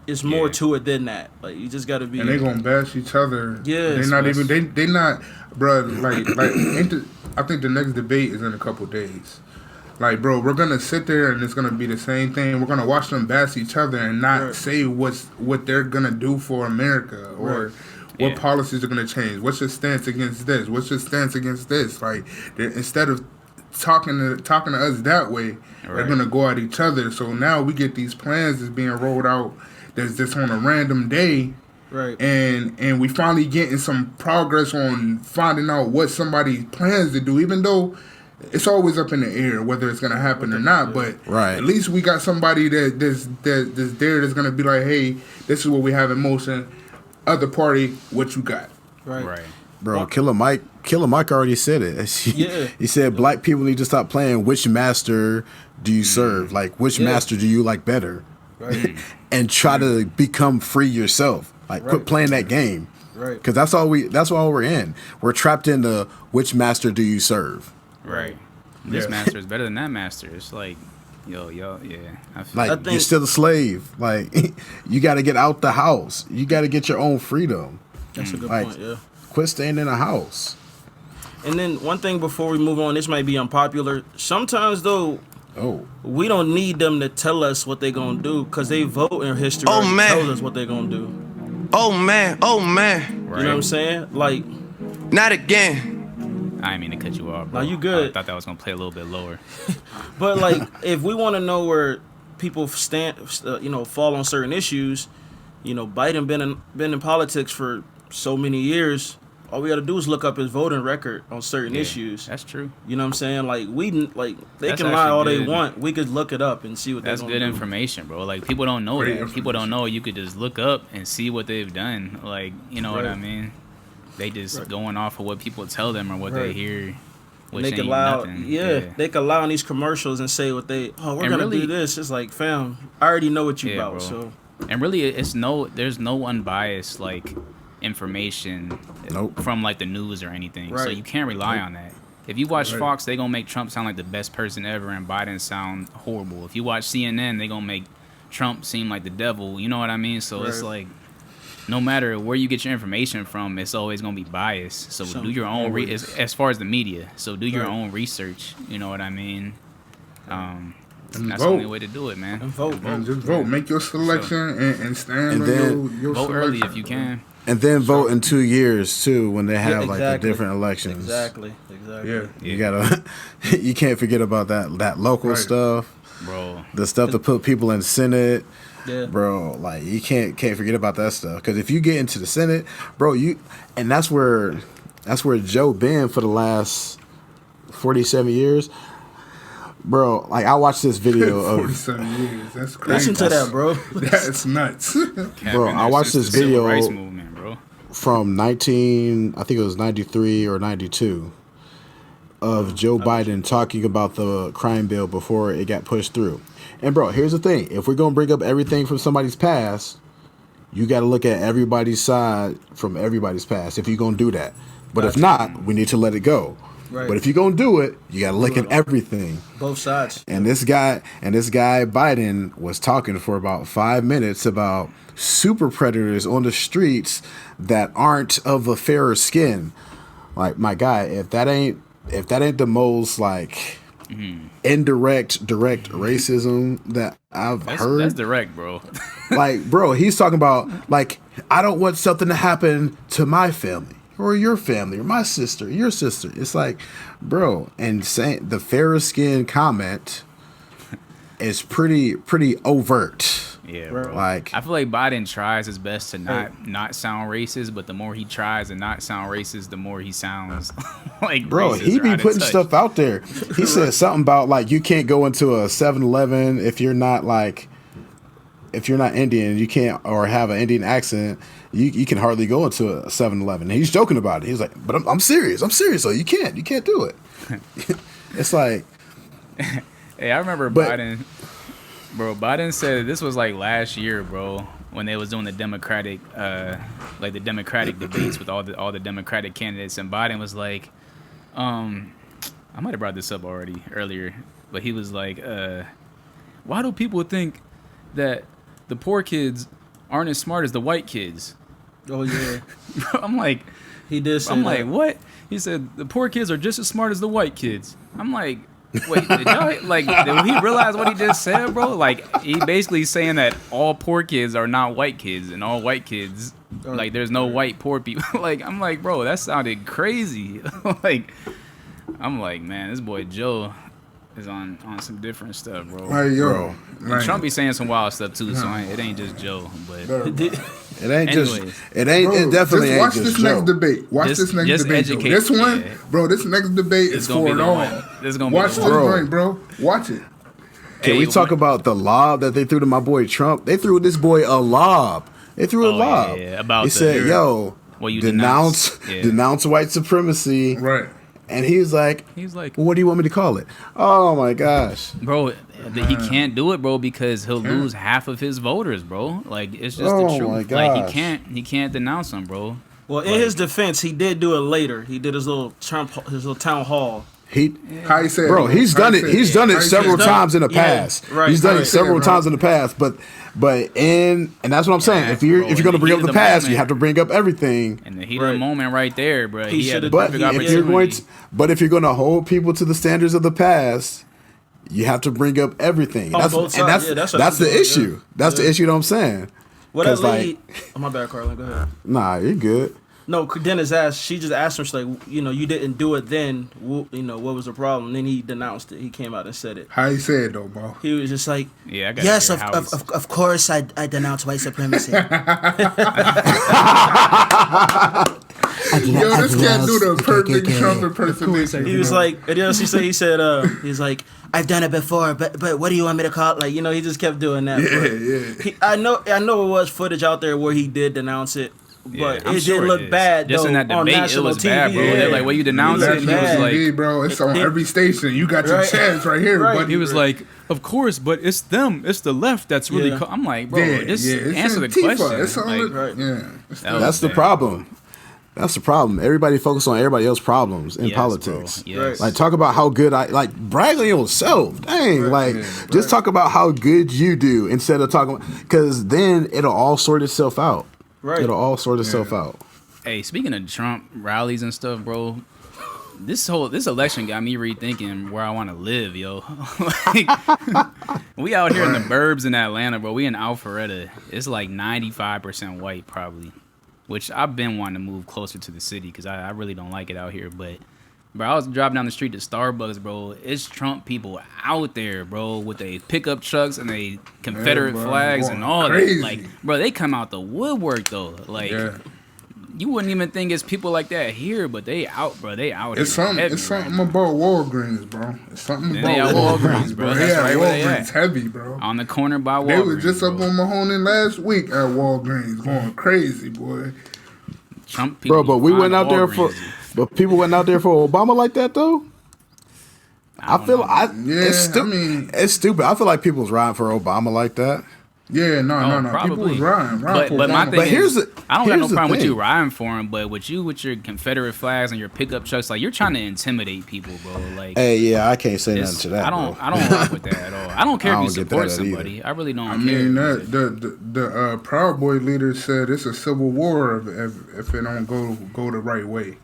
It's more to it than that. Like, you just gotta be. And they gonna bash each other. Yeah, they not even. They not, bro. Like. I think the next debate is in a couple days. Like, bro, we're gonna sit there and it's gonna be the same thing. We're gonna watch them bash each other and not say what they're gonna do for America or what policies are gonna change. What's your stance against this? What's your stance against this? Like, instead of talking to us that way, they're gonna go at each other. So now we get these plans that's being rolled out. That's just on a random day, and we finally getting some progress on finding out what somebody plans to do, even though it's always up in the air whether it's gonna happen or not. But at least we got somebody that's there that's gonna be like, hey, this is what we have in motion. Other party, what you got? Right. Bro, Killer Mike already said it. He said black people need to stop playing which master do you serve? Like, which master do you like better? And try to become free yourself. Like, quit playing that game. Because that's all we're in. We're trapped into which master do you serve? This master is better than that master. It's like, yo, like, you're still a slave. Like, you got to get out the house. You got to get your own freedom. That's a good point. Yeah. Quit staying in a house. And then one thing before we move on, this might be unpopular. Sometimes though. We don't need them to tell us what they're going to do, because they vote in history tells us what they're going to do. Oh, man. You know what I'm saying? Like, not again. I didn't mean to cut you off, bro. No, you good. I thought that was going to play a little bit lower. But, like, if we want to know where people stand, fall on certain issues, Biden been in politics for so many years. All we got to do is look up his voting record on certain issues. That's true. You know what I'm saying? Like, they can lie all they want. We could look it up and see what that's good information, bro. Like, people don't know that. People don't know you could just look up and see what they've done. Like, you know what I mean? They just going off of what people tell them or what they hear. Which they could ain't lie, nothing. they could lie on these commercials and say what we're And gonna really- do this. It's like, fam, I already know what you about. bro. So And really, there's no unbiased like information from like the news or anything. So Right. you can't rely on that. If you watch Fox, they gonna make Trump sound like the best person ever and Biden sound horrible. If you watch CNN, they gonna make Trump seem like the devil. You know what I mean? So it's like, no matter where you get your information from, it's always gonna be biased. So do your own as far as the media. So do your own research. You know what I mean? That's the only way to do it, man. and vote. And just vote. Make your selection and stand on then your Vote selection. early if you can. And then vote in 2 years too when they have like the different elections. Exactly. Yeah. You gotta, you can't forget about that local stuff, Bro. the stuff to put people in Senate, Yeah. bro. Like you can't forget about that stuff because if you get into the Senate, bro, and that's where Joe been for the last 47 years, bro. Like I watched this video of 47 years. That's crazy. Listen to that, bro. That's nuts. bro. I watched this Civil video rights movement, bro. from I think it was 93 or 92 of Joe Biden talking about the crime bill before it got pushed through. And bro, here's the thing. If we're going to bring up everything from somebody's past, you got to look at everybody's side from everybody's past if you're going to do that. But if not, we need to let it go. Right. But if you're going to do it, you got to look at everything. Both sides. And this guy Biden was talking for about 5 minutes about super predators on the streets that aren't of a fairer skin. Like my guy, if that ain't the most like direct racism that I've heard. That's direct, bro. Like, bro, he's talking about like I don't want something to happen to my family or your family or my sister, your sister. It's like, bro, and saying the fairer skin comment is pretty overt. Yeah, bro. Like I feel like Biden tries his best to not sound racist, but the more he tries to not sound racist, the more he sounds like bro, racist he or be out of putting touch. stuff out there. He said something about like you can't go into a 7-Eleven if you're not Indian, you can't or have an Indian accent. You can hardly go into a 7-Eleven. And he's joking about it. He's like, but I'm serious. I'm serious. So you can't do it. It's like, hey, I remember Biden. Bro, Biden said this was like last year, bro, when they was doing the Democratic debates with all the Democratic candidates, and Biden was like, I might have brought this up already earlier, but he was like, why do people think that the poor kids aren't as smart as the white kids? Oh yeah. Bro, I'm like, he did say I'm that. like, what? He said the poor kids are just as smart as the white kids. I'm like, wait, did he realize what he just said, bro? Like, he basically saying that all poor kids are not white kids, and all white kids, like, there's no white poor people. Like, I'm like, bro, that sounded crazy. Like, I'm like, man, this boy Joe is on some different stuff, bro. Hey, yo. And Trump be saying some wild stuff too, so it ain't just Joe. But it ain't anyways, it definitely ain't watch just this Joe. next debate. Watch this next just debate. Though. educate- This one, yeah. bro. This next debate is gonna for be it the all. one. This is gonna be Watch the this one. joint, bro. Watch it. Can we talk about the lob that they threw to my boy Trump? They threw this boy a lob. They threw a lob. Yeah. About he said, "Yo, well, you denounce white supremacy." Right. And he's like, well, what do you want me to call it? Oh my gosh, bro, he can't do it, bro, because he'll lose half of his voters, bro. Like, it's just the truth. My Like, gosh. he can't denounce them, bro. Well, in his defense, he did do it later. He did his little town hall. How you say, bro, it, he's done it. He's done it several times in the Yeah, past. right. He's done Right. it several times in the past. But and that's what I'm saying. If you're going to bring up the past, you have to bring up everything. And the heat of the moment right there, bro. He He had the should've- perfect But if you're going to hold people to the standards of the past, you have to bring up everything. On That's both sides. Yeah, that's what that's he's the doing, issue. yeah. That's the issue that I'm saying. Well, that 'Cause, like, lady. Oh, my bad, Carlin. Go ahead. Nah, you're good. No, Dennis asked. She just asked him. She's like, you didn't do it then. What was the problem? And then he denounced it. He came out and said it. How you say it though, bro? He was just like, Yeah, I gotta Yes, hear how he's- of course I denounce white supremacy. Yo, this cat do the perfect Trump impersonation. he was bro. like, and then she said, he's like, I've done it before, but what do you want me to call it? like, he just kept doing that. Yeah, but yeah. I know it was footage out there where he did denounce it, But I'm it sure did look is. bad. Just though, in that on debate, it national was TV. bad, bro. Yeah. They're like, when you denounce it, he was like, TV, bro, it's on every station. You got your Right. chance right here, Right. buddy. he was like, of course, but it's them. It's the left that's really. Yeah. I'm like, bro, just it's answer the Antifa. question. It's on Like, Right. It's That was That's the bad. problem. That's the problem. Everybody focus on everybody else's problems in yes, politics. bro. Yes. Like talk about how good brag on yourself. Dang, just talk about how good you do instead of talking, because then it'll all sort itself out. Right. It'll all sort itself out. Hey, speaking of Trump rallies and stuff, bro, this election got me rethinking where I want to live, yo. Like, we out here in the burbs in Atlanta, bro. We in Alpharetta. It's like 95% white, probably. Which I've been wanting to move closer to the city because I really don't like it out here. But I was driving down the street to Starbucks, bro. It's Trump people out there, bro, with they pickup trucks and they Confederate bro, flags going and all crazy. that. Like, bro, they come out the woodwork though. Like, you wouldn't even think it's people like that here, but they out, bro. They out. It's here something. heavy It's something right now. about Walgreens, bro. It's something They about at Walgreens, bro. That's Yeah, right where they Walgreens at. heavy, bro. On the corner by Walgreens. They was just up bro. on Mahoney last week at Walgreens, going crazy, boy. Trump people. Bro, but we find went out there Walgreens. but people went out there for Obama like that though. I feel it's stupid. I feel like people was riding for Obama like that. Yeah, no. People Probably. was riding for But my Obama. thing is, I don't got no here's the problem with thing. you riding for him, but with your Confederate flags and your pickup trucks, like you're trying to intimidate people, bro. Like, Hey, yeah, I can't say nothing it's- to that. I don't bro. rock with that at all. I don't care I if you don't get support that either. somebody. I really don't I care. mean, the Proud Boy leader said it's a civil war if it don't go the right way.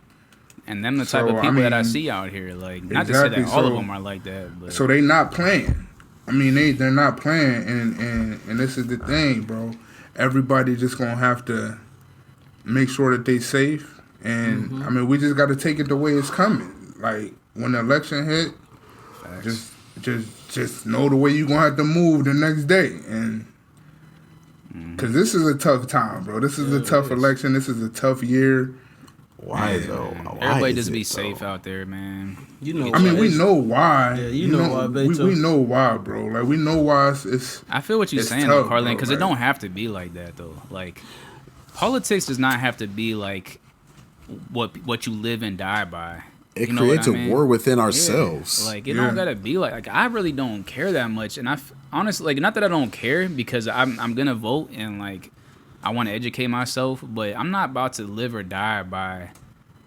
And them the type So, of people that I mean, see out here. Like, not to say exactly, that all of so- them are like that, but So they not playing. I mean, they're not playing, and this is the thing, bro. Everybody just gonna have to make sure that they safe, and I mean, we just got to take it the way it's coming. Like when the election hit, just know the way you gonna have to move the next day, and because this is a tough time, bro. This is a tough election. This is a tough year. Why though? Why everybody is just be it, safe though? out there, man. You know. I mean, we know why. Yeah, you know why, Beto. we know why, bro. Like we know why it's I feel what you're it's saying, tough, though, Carlin, bro, because like- it don't have to be like that, though. Like, politics does not have to be like what you live and die by. It You know creates what I mean? a war within Yeah. ourselves. Like, it don't gotta be like I really don't care that much, and honestly, like, not that I don't care because I'm gonna vote and like I want to educate myself, but I'm not about to live or die by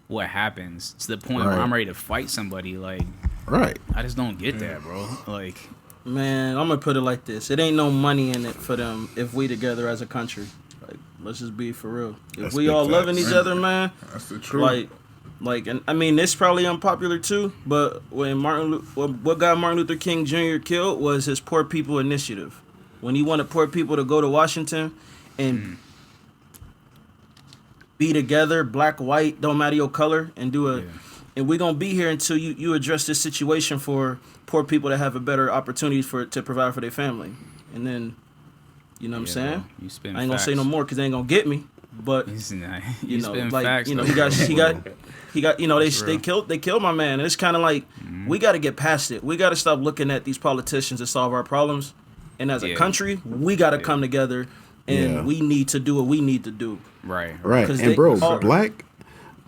what happens to the point where Right. I'm ready to fight somebody. Like, Right. I just don't get that, bro. Like, Man, I'm gonna put it like this: it ain't no money in it for them if we together as a country. Like, let's just be for real. If That's we big all facts. loving each other, man. That's the truth. Like, and I mean, it's probably unpopular too. But when what got Martin Luther King Jr. killed was his Poor People Initiative. When he wanted poor people to go to Washington and be together, black, white, don't matter your color, and do a. And we're gonna be here until you address this situation for poor people to have a better opportunity to provide for their family. And then, you know what I'm saying? bro, you spin I ain't gonna say no facts. more because they ain't gonna get me. But you know, spin like facts, you know, though. he got. You know, they killed my man, and it's kind of like we got to get past it. We got to stop looking at these politicians to solve our problems, and as a country, we got to come together, and we need to do what we need to do. Right. Right. 'Cause And they bro, all-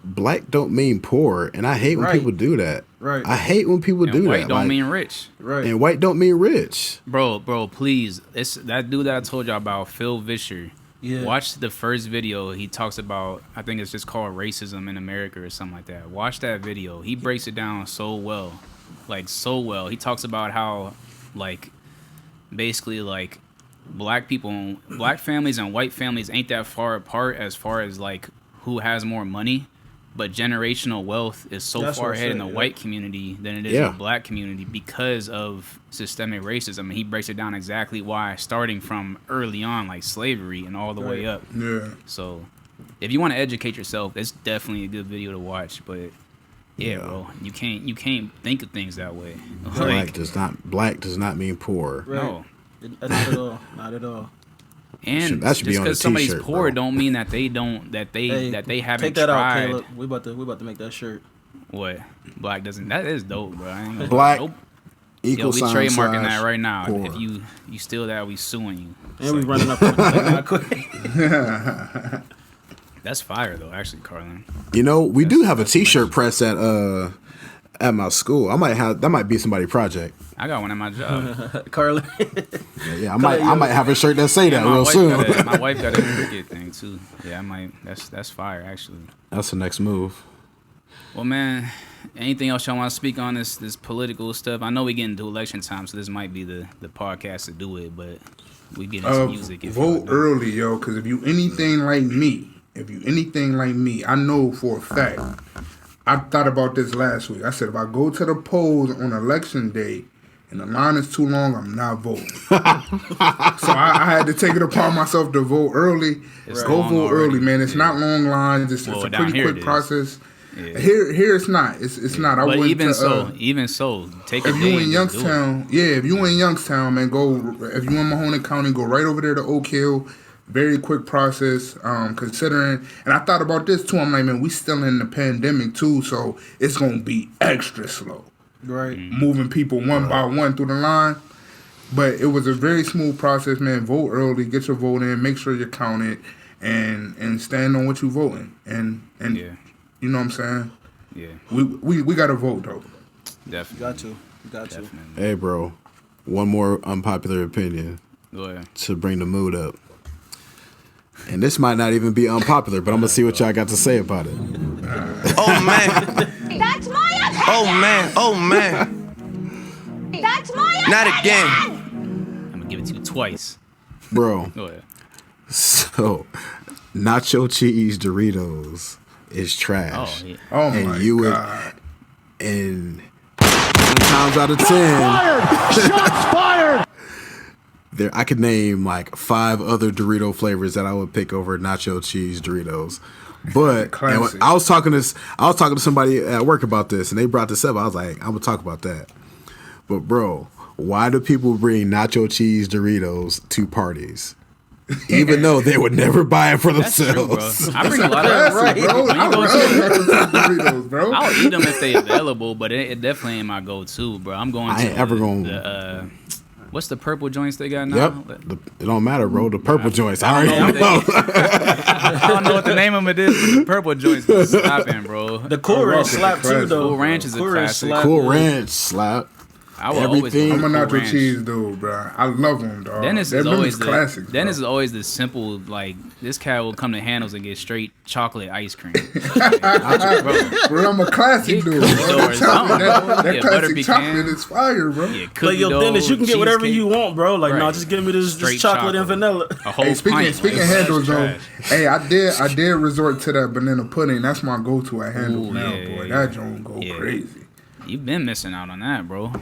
black don't mean poor, and I hate when Right. people do that. Right. I hate when people And do white that. don't like- mean rich. Right. And white don't mean rich. Bro, please. It's that dude that I told y'all about, Phil Vischer. Yeah. Watch the first video. He talks about, I think it's just called Racism in America or something like that. Watch that video. He breaks it down so well. Like, so well. He talks about how, like, basically, like, black families and white families ain't that far apart as far as, like, who has more money. But generational wealth is so That's far what I ahead in said, the yeah. white community than it is in the black community because of systemic racism. And he breaks it down exactly why, starting from early on, like slavery and all the way up. Yeah. So if you want to educate yourself, it's definitely a good video to watch. But yeah, bro, you can't think of things that way. Black does not mean poor. Right. No. Not at all. Not at all. And That should be just on a because somebody's t-shirt, poor bro. don't mean that they Hey, haven't take that tried. out, Caleb. We about to make that shirt. What? Black doesn't. That is dope, bro. I ain't gonna, Black nope. Equal Yo, we sign trademarking slash that right now. poor. If you steal that, we suing you. And we running up on it. Like, not quick. That's fire though, actually, KeyliN. You know, we do have a T-shirt press at my school. That might be somebody's project. I got one at my job. KeyliN. Yeah, I might have a shirt that say that real soon. My wife got a cricket thing too. Yeah, I might. That's fire actually. That's the next move. Well, man, anything else y'all want to speak on this political stuff? I know we get into election time, so this might be the podcast to do it, but we get into music. Vote early, yo, because if you anything like me, I know for a fact. I thought about this last week. I said, if I go to the polls on election day and the line is too long, I'm not voting. So I had to take it upon myself to vote early. Go vote early, man. It's not long lines. It's a pretty quick process. Yeah. Here it's not. It's not. But even so, take if you in Youngstown, if you in Youngstown, man, go. If you in Mahoning County, go right over there to Oak Hill. Very quick process. Considering, and I thought about this too. I'm like, man, we still in the pandemic too, so it's gonna be extra slow. Right. Moving people one by one through the line. But it was a very smooth process, man. Vote early, get your vote in, make sure you're counted, and stand on what you're voting. And you know what I'm saying? Yeah. We gotta vote though. Definitely. Got to. Hey, bro. One more unpopular opinion. Go ahead. To bring the mood up. And this might not even be unpopular, but I'm gonna see what y'all got to say about it. Oh man. That's my opinion. Oh man. That's my opinion. Not again. I'm gonna give it to you twice. Bro. Go ahead. So, nacho cheese Doritos is trash. Oh, yeah. Oh my God. And 9 times out of 10, Shots fired. I could name like 5 other Dorito flavors that I would pick over nacho cheese Doritos. But and I was talking to somebody at work about this, and they brought this up. I was like, I'm gonna talk about that. But bro, why do people bring nacho cheese Doritos to parties? Even though they would never buy it for themselves. True, bro. I bring a lot of bro. Doritos, bro. I'll eat them if they available, but it definitely ain't my go-to, bro. I'm going. I ain't ever going. What's the purple joints they got now? Yep. It don't matter, bro. The purple joints. I already know. I don't know what the name of it is, but the purple joints be slapping, bro. The Cool Ranch slap too, though. Cool Ranch is a classic. Cool Ranch slap. I will always I'm a nacho cheese dude, bro. I love them, dog. Dennis is always classics. Dennis is always the simple, like, this cat will come to Handles and get straight chocolate ice cream. Bro, I'm a classic dude. That classic chocolate is fire, bro. Yeah, but yo, Dennis, you can get whatever you want, bro. Like, no, just give me this chocolate and vanilla. Hey, speaking of Handles, though, hey, I did resort to that banana pudding. That's my go-to at Handles now, boy. That joint go crazy. You've been missing out on that, bro.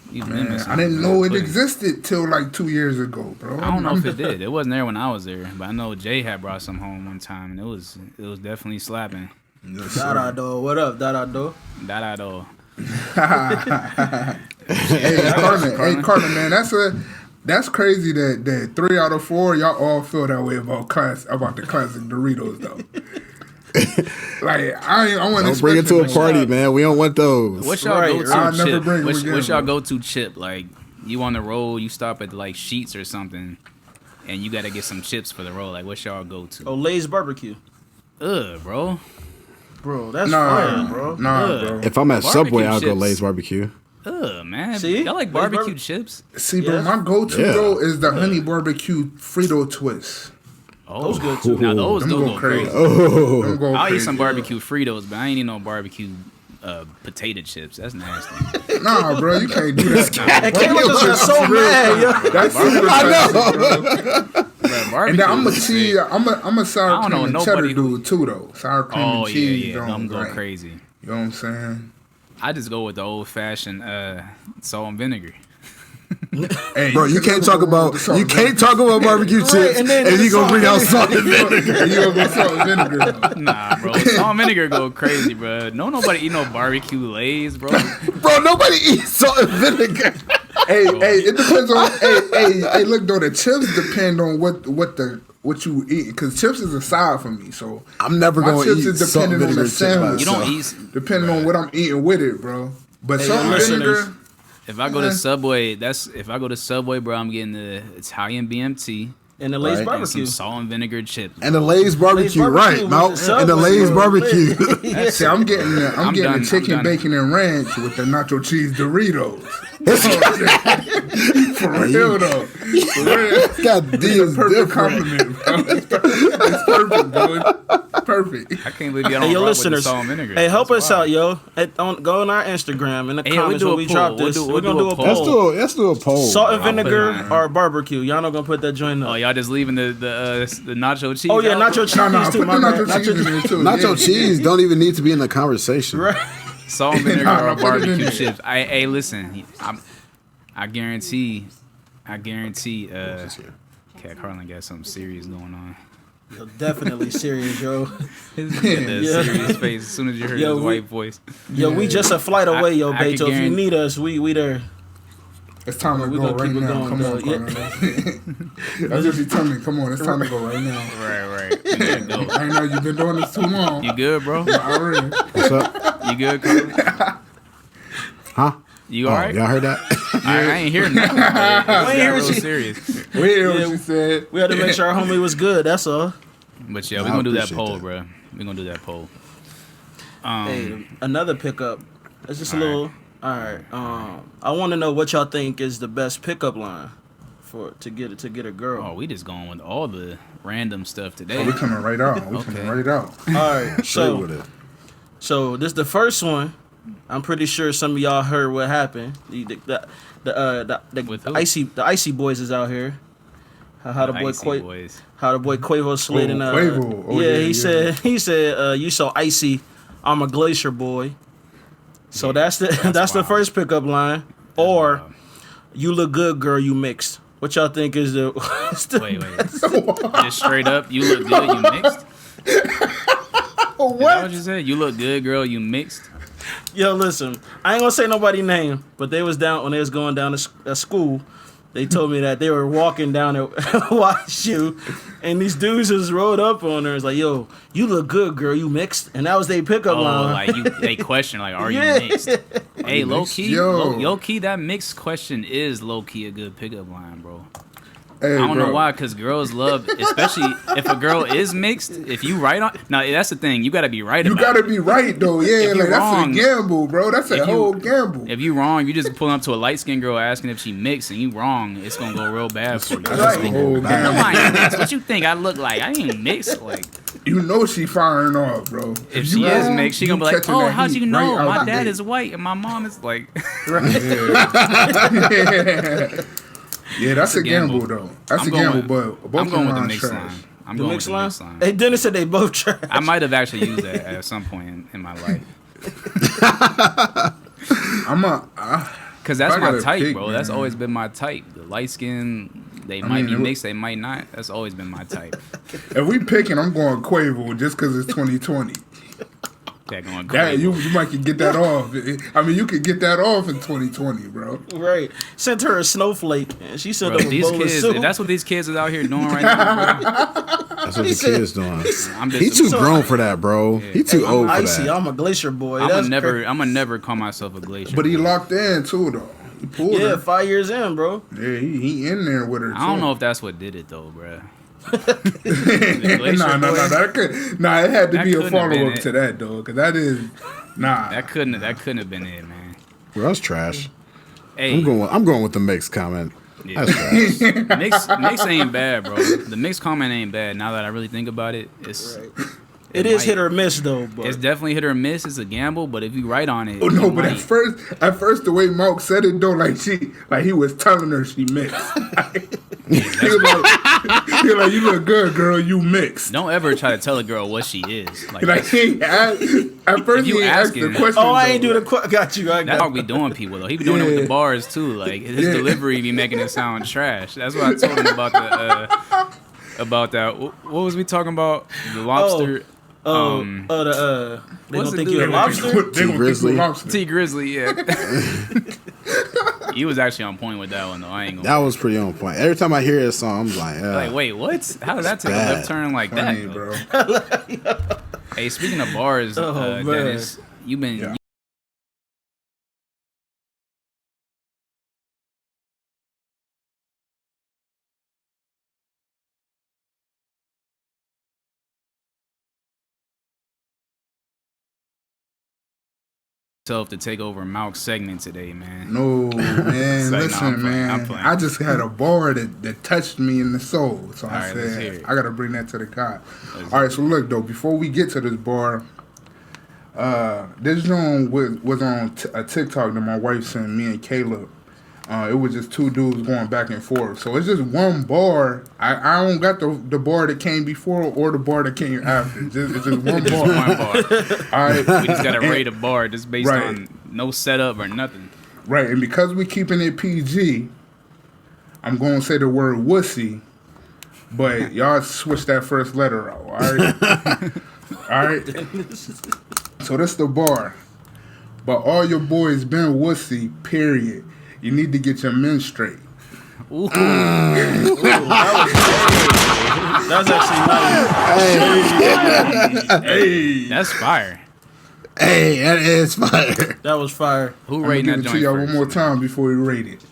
Man, I didn't know it existed till like 2 years ago, bro. I don't know if it did. It wasn't there when I was there, but I know Jay had brought some home one time, and it was definitely slapping. Dado, what up, Dado? Dado. Hey, Carter, man, that's crazy that 3 out of 4 y'all all feel that way about the classic Doritos though. Like I want to bring it to a party, man. We don't want those. What's y'all go-to chip? What's y'all go-to chip? Like you on the road, you stop at like Sheets or something, and you got to get some chips for the road. Like what's y'all go-to? Oh, Lay's barbecue. Bro. Bro, that's fire, bro. Bro. If I'm at Subway, I'll go Lay's barbecue. Man. See? Y'all like barbecue chips? See, bro, my go-to though is the honey barbecue Frito twist. Oh, those good too. Now those go crazy. I'll eat some barbecue Fritos, but I ain't eat no barbecue potato chips. That's nasty. Nah, bro, you can't do that. Kayla just so mad, yo. That's I know. And then I'm a sour cream and cheddar dude too, though. Sour cream and cheese. Yeah. I'm go crazy. You know what I'm saying? I just go with the old fashioned salt and vinegar. Hey, bro, you can't talk about barbecue chips and you gonna bring out salt and vinegar. You gonna go salt and vinegar? Nah, bro, salt and vinegar go crazy, bro. Nobody eat no barbecue Lays, bro. Bro, nobody eats salt and vinegar. Hey, it depends on. Hey, look though, the chips depend on what you eat, because chips is a side for me. So I'm never going to eat chips depending on the sandwich. You don't eat depending on what I'm eating with it, bro. But salt and vinegar. If I go to Subway, bro, I'm getting the Italian BMT And the Lay's Right. barbecue. And some salt and vinegar chips. And the Lay's barbecue, barbecue right, Mal? with the And the Subway, Lay's bro. barbecue. See, I'm getting the done. chicken, bacon, and ranch with the nacho cheese Doritos. For real though. For real. God damn, It's a perfect different. compliment, bro. It's perfect, bro. It's perfect. I can't believe y'all Hey, don't yo, rock with the listeners. salt and vinegar. Hey, help That's us wild. out, yo. Go on our Instagram in the Hey, we comments do a when we poll. drop this. We'll We're do gonna do a a poll. poll. Let's do a poll. Salt and I'll put it vinegar on. or barbecue? Y'all not gonna put that joint Oh, up? y'all just leaving the nacho cheese? Oh yeah, out? nacho cheese No, too. put My the bad. nacho cheese in there too. Nacho Yeah. cheese don't even need to be in the conversation. Right. Salt and vinegar No, or put it in barbecue there. chips. Hey, listen. I guarantee. Cat Carlin got something serious going on. Yo, definitely serious, yo. He had that Yeah. serious face as soon as you heard Yo, his we- white voice. Yo, we just a flight away, yo, I could Beto. If you guarantee- need us, we there. It's time to We go gonna right keep it now. going, Come on, dog. Yeah. Carter. That's what you tell me. Come on, it's time to go right now. Right. We gotta go. I know you've been doing this too long. You good, bro? Already. What's up? You good, Carlin? Huh? You all right? Y'all heard that? I ain't hearing nothing. It hear got real you. serious. We hear Yeah. what you said. We had to make sure our homie was good. That's all. But yeah, I we're gonna do that appreciate poll, that. bro. We're gonna do that poll. Hey, another pickup. It's just a All right. little. All right. I want to know what y'all think is the best pickup line to get a girl. Oh, we just going with all the random stuff today. Oh, we coming right out. We coming right out. All right. Straight So with it. So this the first one. I'm pretty sure some of y'all heard what happened. With who? The icy boys is out here. How the boy Icy Quavo, boys. how the boy Quavo slid in. Quavo. Oh, yeah, yeah, he yeah. said you so icy. I'm a glacier boy. So that's the that's the wild. first pickup line. Or Wow. you look good, girl. You mixed. What y'all think is the? Wait. Just straight up, you look good, you mixed? Is that what you said? You look good, girl, you mixed? Yo, listen. I ain't gonna say nobody name, but they was down when they was going down to school. They told me that they were walking down at WashU, and these dudes just rode up on her. It's like, yo, you look good, girl. You mixed, and that was their pickup Oh, line. like they question, like, are Yeah. you mixed? Hey, low key, Yo. low key, that mixed question is low key a good pickup line, bro. Hey, I don't bro. know why, because girls love, especially if a girl is mixed. If you right on, now that's the thing, you gotta be right You about gotta it. be right though. Yeah, If you like that's wrong- a gamble, bro. That's a if you- whole gamble. If you wrong, you just pulling up to a light skinned girl asking if she mixed, and you wrong, it's gonna go real bad for you. That's a whole No, gamble. I ain't mixed. What you think I look like? I ain't mixed. Like, You know she firing off, bro. if you she is wrong, mixed, she you gonna be like, catching "Oh, that how'd heat you know? right out My the dad gate." is white and my mom is like." Yeah, that's a gamble, gamble. though. That's I'm a going gamble, with- but both I'm going with the lines mixed trash. line. I'm The going with mixed the line. mixed line. Hey, Dennis said they both trash. I might have actually used that at some point in my life. Cause that's I my gotta type, pick, bro. That's man. always been my type. The light skin, they might mean, be it mixed, they might not. That's always been my type. If we picking, I'm going Quavo just because it's 2020. That going That, crazy. you might can get that off. I mean, you could get that off in 2020, bro. Right. Sent her a snowflake, and she sent Bro, him a these bowl of kids, soup. if that's what these kids is out here doing right now, bro. That's what the said- kid's doing. I'm He just, too grown for that, bro. He too I'm old for icy. that. I'm a glacier boy. I'm That's gonna never call myself a glacier. But he boy. locked in too, though. He pulled Yeah, her. 5 years in, bro. Yeah, he in there with her. I don't too. know if that's what did it though, bro. Nah, it had to That be a couldn't have follow been up it. to that, though, because that is That couldn't have been it, man. Bro, that's trash. Hey, I'm going with the mixed comment. yeah. That's trash. mix ain't bad, bro. The mixed comment ain't bad. Now that I really think about it, it's It is might- hit or miss though. But It's definitely hit or miss. It's a gamble, but if you right on it, Oh no, you but might. at first the way Mark said it though, like he was telling her she mixed. he was like, you look good, girl, you mixed. Don't ever try to tell a girl what she is. Like he asked, at first If you he asked the asking- question. oh, I ain't though, do the got you. I That's got how we doing people though. He be doing it with Yeah. the bars too. Like his Yeah. delivery be making it sound trash. That's what I told him about that. What was we talking about? The lobster. they What's don't the think dude you a name? lobster. They gonna think you Grizzly. lobster. T Grizzly, yeah. He was actually on point with that one though. I ain't gonna. That was pretty on point. Every time I hear this song, I'm like, Like, wait, what? How did that take a bad. left turn like Funny, that? bro. Hey, speaking of bars, Oh, man. Dennis, you been Yeah. to take over Mouk's segment today, man. No, man. Like, Listen, I'm man. playing. I just had a bar that touched me in the soul. So I All right, let's hear said, it. I got to bring that to the God. All right, so look, though, before we get to this bar, this joint was on a TikTok that my wife sent me and Caleb. It was just two dudes going back and forth. So it's just one bar. I don't got the bar that came before or the bar that came after. It's just one bar. One bar. All right. We just gotta rate a bar just based on no setup or nothing. Right, and because we keeping it PG, I'm going to say the word wussy, but y'all switch that first letter out, all right? All right? So that's the bar. But all your boys been wussy, period. You need to get your men straight. Ooh. That was actually nice. Hey. That's fire. Hey, that is fire. That was fire. Who I'm rating gonna that give it to joint y'all first? one more time before we rate it.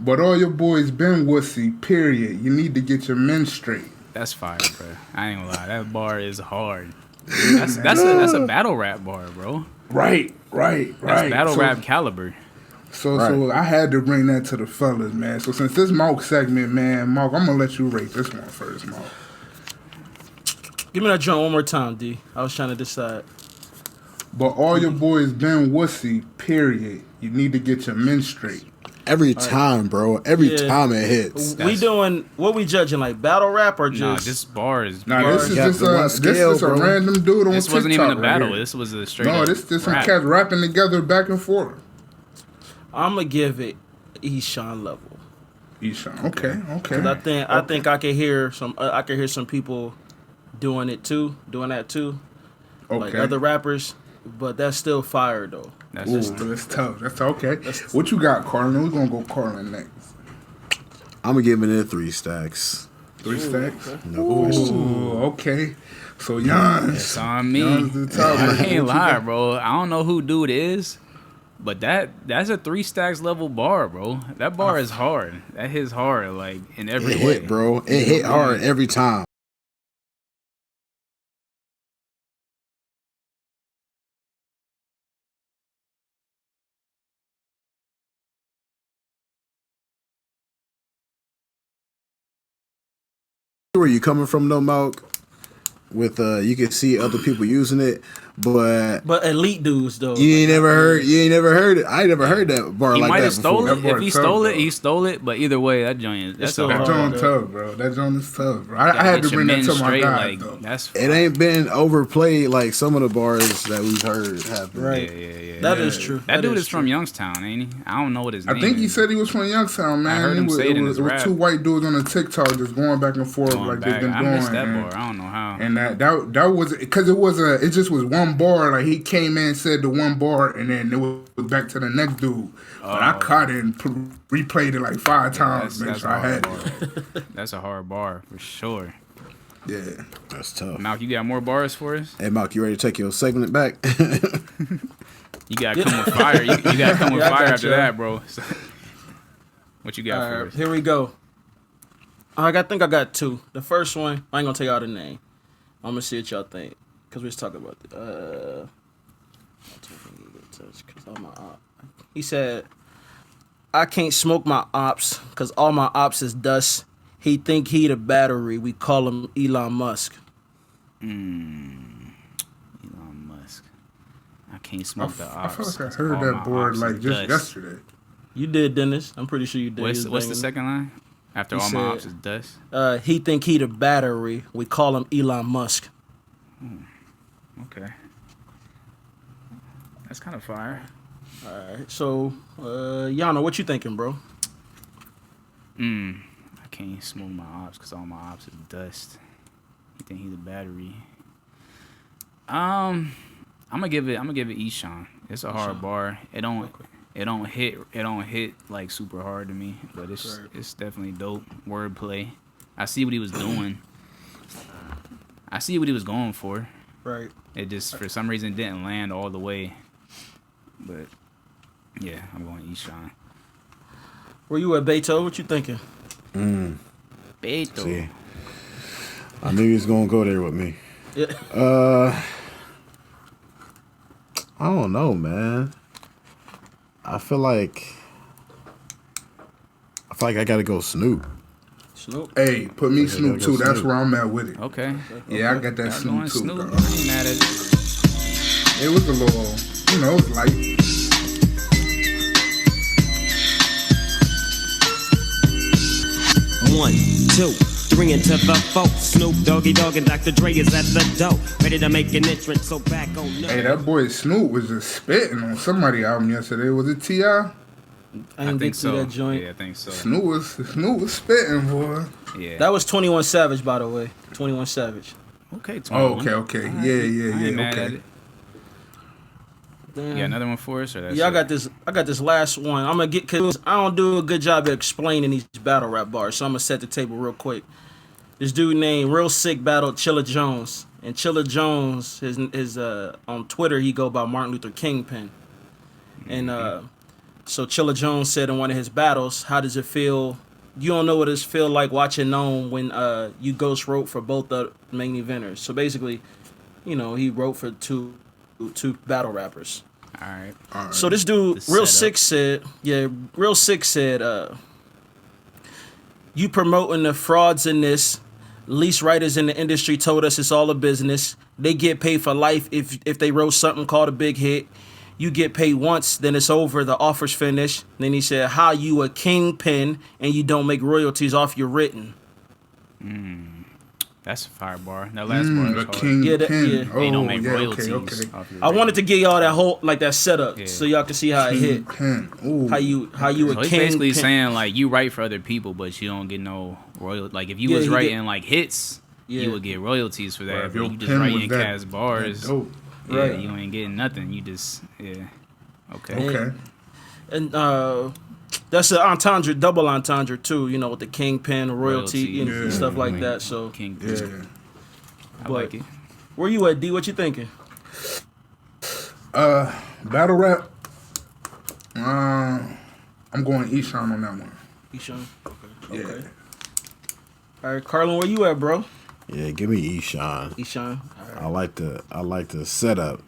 But all your boys been wussy, period. You need to get your men straight. That's fire, bro. I ain't gonna lie. That bar is hard. That's a battle rap bar, bro. Right. That's battle rap caliber. So I had to bring that to the fellas, man. So since this Mook segment, man, Mook, I'm gonna let you rate this one first, Mook. Give me that joint one more time, D. I was trying to decide. But all your boys been wussy, period. You need to get your men straight. Every time, bro. Every time it hits. We doing what we judging, like battle rap or just? Nah, this bar is. Nah, this is Yeah, just the one scale, a random dude on This TikTok. wasn't even a right battle. here. This was a straight. No, up this some rap. cats rapping together back and forth. I'm gonna give it Eshawn level. Eshawn, okay. 'Cause I think I can hear some people doing that too. Like Okay. other rappers, but that's still fire though. That's tough. That's okay. What you got, Carlin? We're gonna go Carlin next. I'm gonna give it 3 stacks. 3 stacks? Okay. No question. Ooh, okay. So Jans. It's on me. Jans the top. I can't lie, bro. I don't know who dude is, but that's a 3 stacks level bar, bro. That bar is hard. That hits hard, like in every It way. hit, bro. It hit hard every time. Where you coming from, though, Mouk? With you can see other people using it, but elite dudes though. You ain't never heard it. I ain't never heard that bar He like might that have stole before. it. If he stole it, he stole it. But either way, that joint that's a That hard. joint tough, bro. That joint is tough, bro. I had to bring that to my guys, though. That's it ain't been overplayed like some of the bars that we've heard happen. Right. Yeah. That is true. That dude is from Youngstown, ain't he? I don't know what his name is. I think he said he was from Youngstown, man. I heard him say it in his was rap. 2 white dudes on the TikTok just going back and forth Going like back. they've been I doing. missed that and- bar. I don't know how. And that was because it just was one bar. Like he came in, said the one bar, and then it was back to the next dude. But I caught it and replayed it like 5 times, man. That's So a I hard had bar. That's a hard bar for sure. Yeah, that's tough. Mouk, you got more bars for us? Hey, Mouk, you ready to take your segment back? You gotta come with fire. You gotta come with Yeah, I fire got after you. that, bro. So, what you got All for right, us? here we go. I think I got 2. The first one, I ain't gonna tell y'all the name. I'm gonna see what y'all think because we was talking about it. He said, "I can't smoke my ops because all my ops is dust. He think he the battery. We call him Elon Musk." Elon Musk. I can't smoke the I ops. feel like I 'cause heard all that my board ops like is just dust. yesterday. You did, Dennis. I'm pretty sure you did. What's He was the banging. second line? After He all my said, ops is dust. He think he the battery. We call him Elon Musk. Okay. That's kind of fire. All right. So, Yana, what you thinking, bro? I can't smoke my ops because all my ops is dust. You think he's a battery? I'm gonna give it Eshawn. It's a hard bar. It don't hit like super hard to me, but it's definitely dope wordplay. I see what he was doing. I see what he was going for. Right. It just for some reason didn't land all the way. But yeah, I'm going Eshawn. Where you at, Beto? What you thinking? Beto. See, I knew he was gonna go there with me. Yeah. I don't know, man. I feel like I gotta go Snoop. Snoop. Hey, put me Snoop too. That's where I'm at with it. Okay. Yeah, I got that Snoop too. Snoop. Bro. I ain't mad at it. It was a little, you know, it was light. One, two, three into the four. Snoop Doggy Dogg and Dr. Dre is at the door, ready to make an entrance. So back on. Hey, that boy Snoop was just spitting on somebody's album yesterday. Was it T.I.? I think so. That joint. Yeah, I think so. Snoop was spitting, boy. Yeah. That was 21 Savage, by the way. 21 Savage. Okay. 21. Okay. Right. Yeah. Mad at Okay. it. Damn. You got another one for us, or that's I got this last one. I'm gonna get, cause I don't do a good job of explaining these battle rap bars, so I'm gonna set the table real quick. This dude named Real Sick battled Chilla Jones, and Chilla Jones, his on Twitter he go by Martin Luther King Pen, and so Chilla Jones said in one of his battles, "How does it feel? You don't know what it feel like watching Gnome when you ghost wrote for both the main eventers." So basically, you know, he wrote for two battle rappers. All right. So this dude, Real Sick said, you promoting the frauds in this. Least writers in the industry told us it's all a business. They get paid for life if they wrote something called a big hit. You get paid once, then it's over. The offer's finished. Then he said, how you a kingpin and you don't make royalties off your written. That's a fire bar. That last bar was hard. Yeah. They don't make royalties. Okay. I wanted to give y'all that whole that setup so y'all can see how it hit. How you So a he's king basically pin. saying like you write for other people, but you don't get no royalty. Like if you was writing like hits, you would get royalties for that. Right, But your you just pen writing was that- cast bars. that dope. Yeah, Right. you ain't getting nothing. You just Okay. And that's an entendre, double entendre too. You know, with the kingpin, royalty, and stuff like that. So Kingpin. I like it. Where you at, D? What you thinking? Battle rap. I'm going Eshawn on that one. Eshawn. Okay. All right, Carlin, where you at, bro? Yeah, give me Eshawn. Eshawn. I like the setup.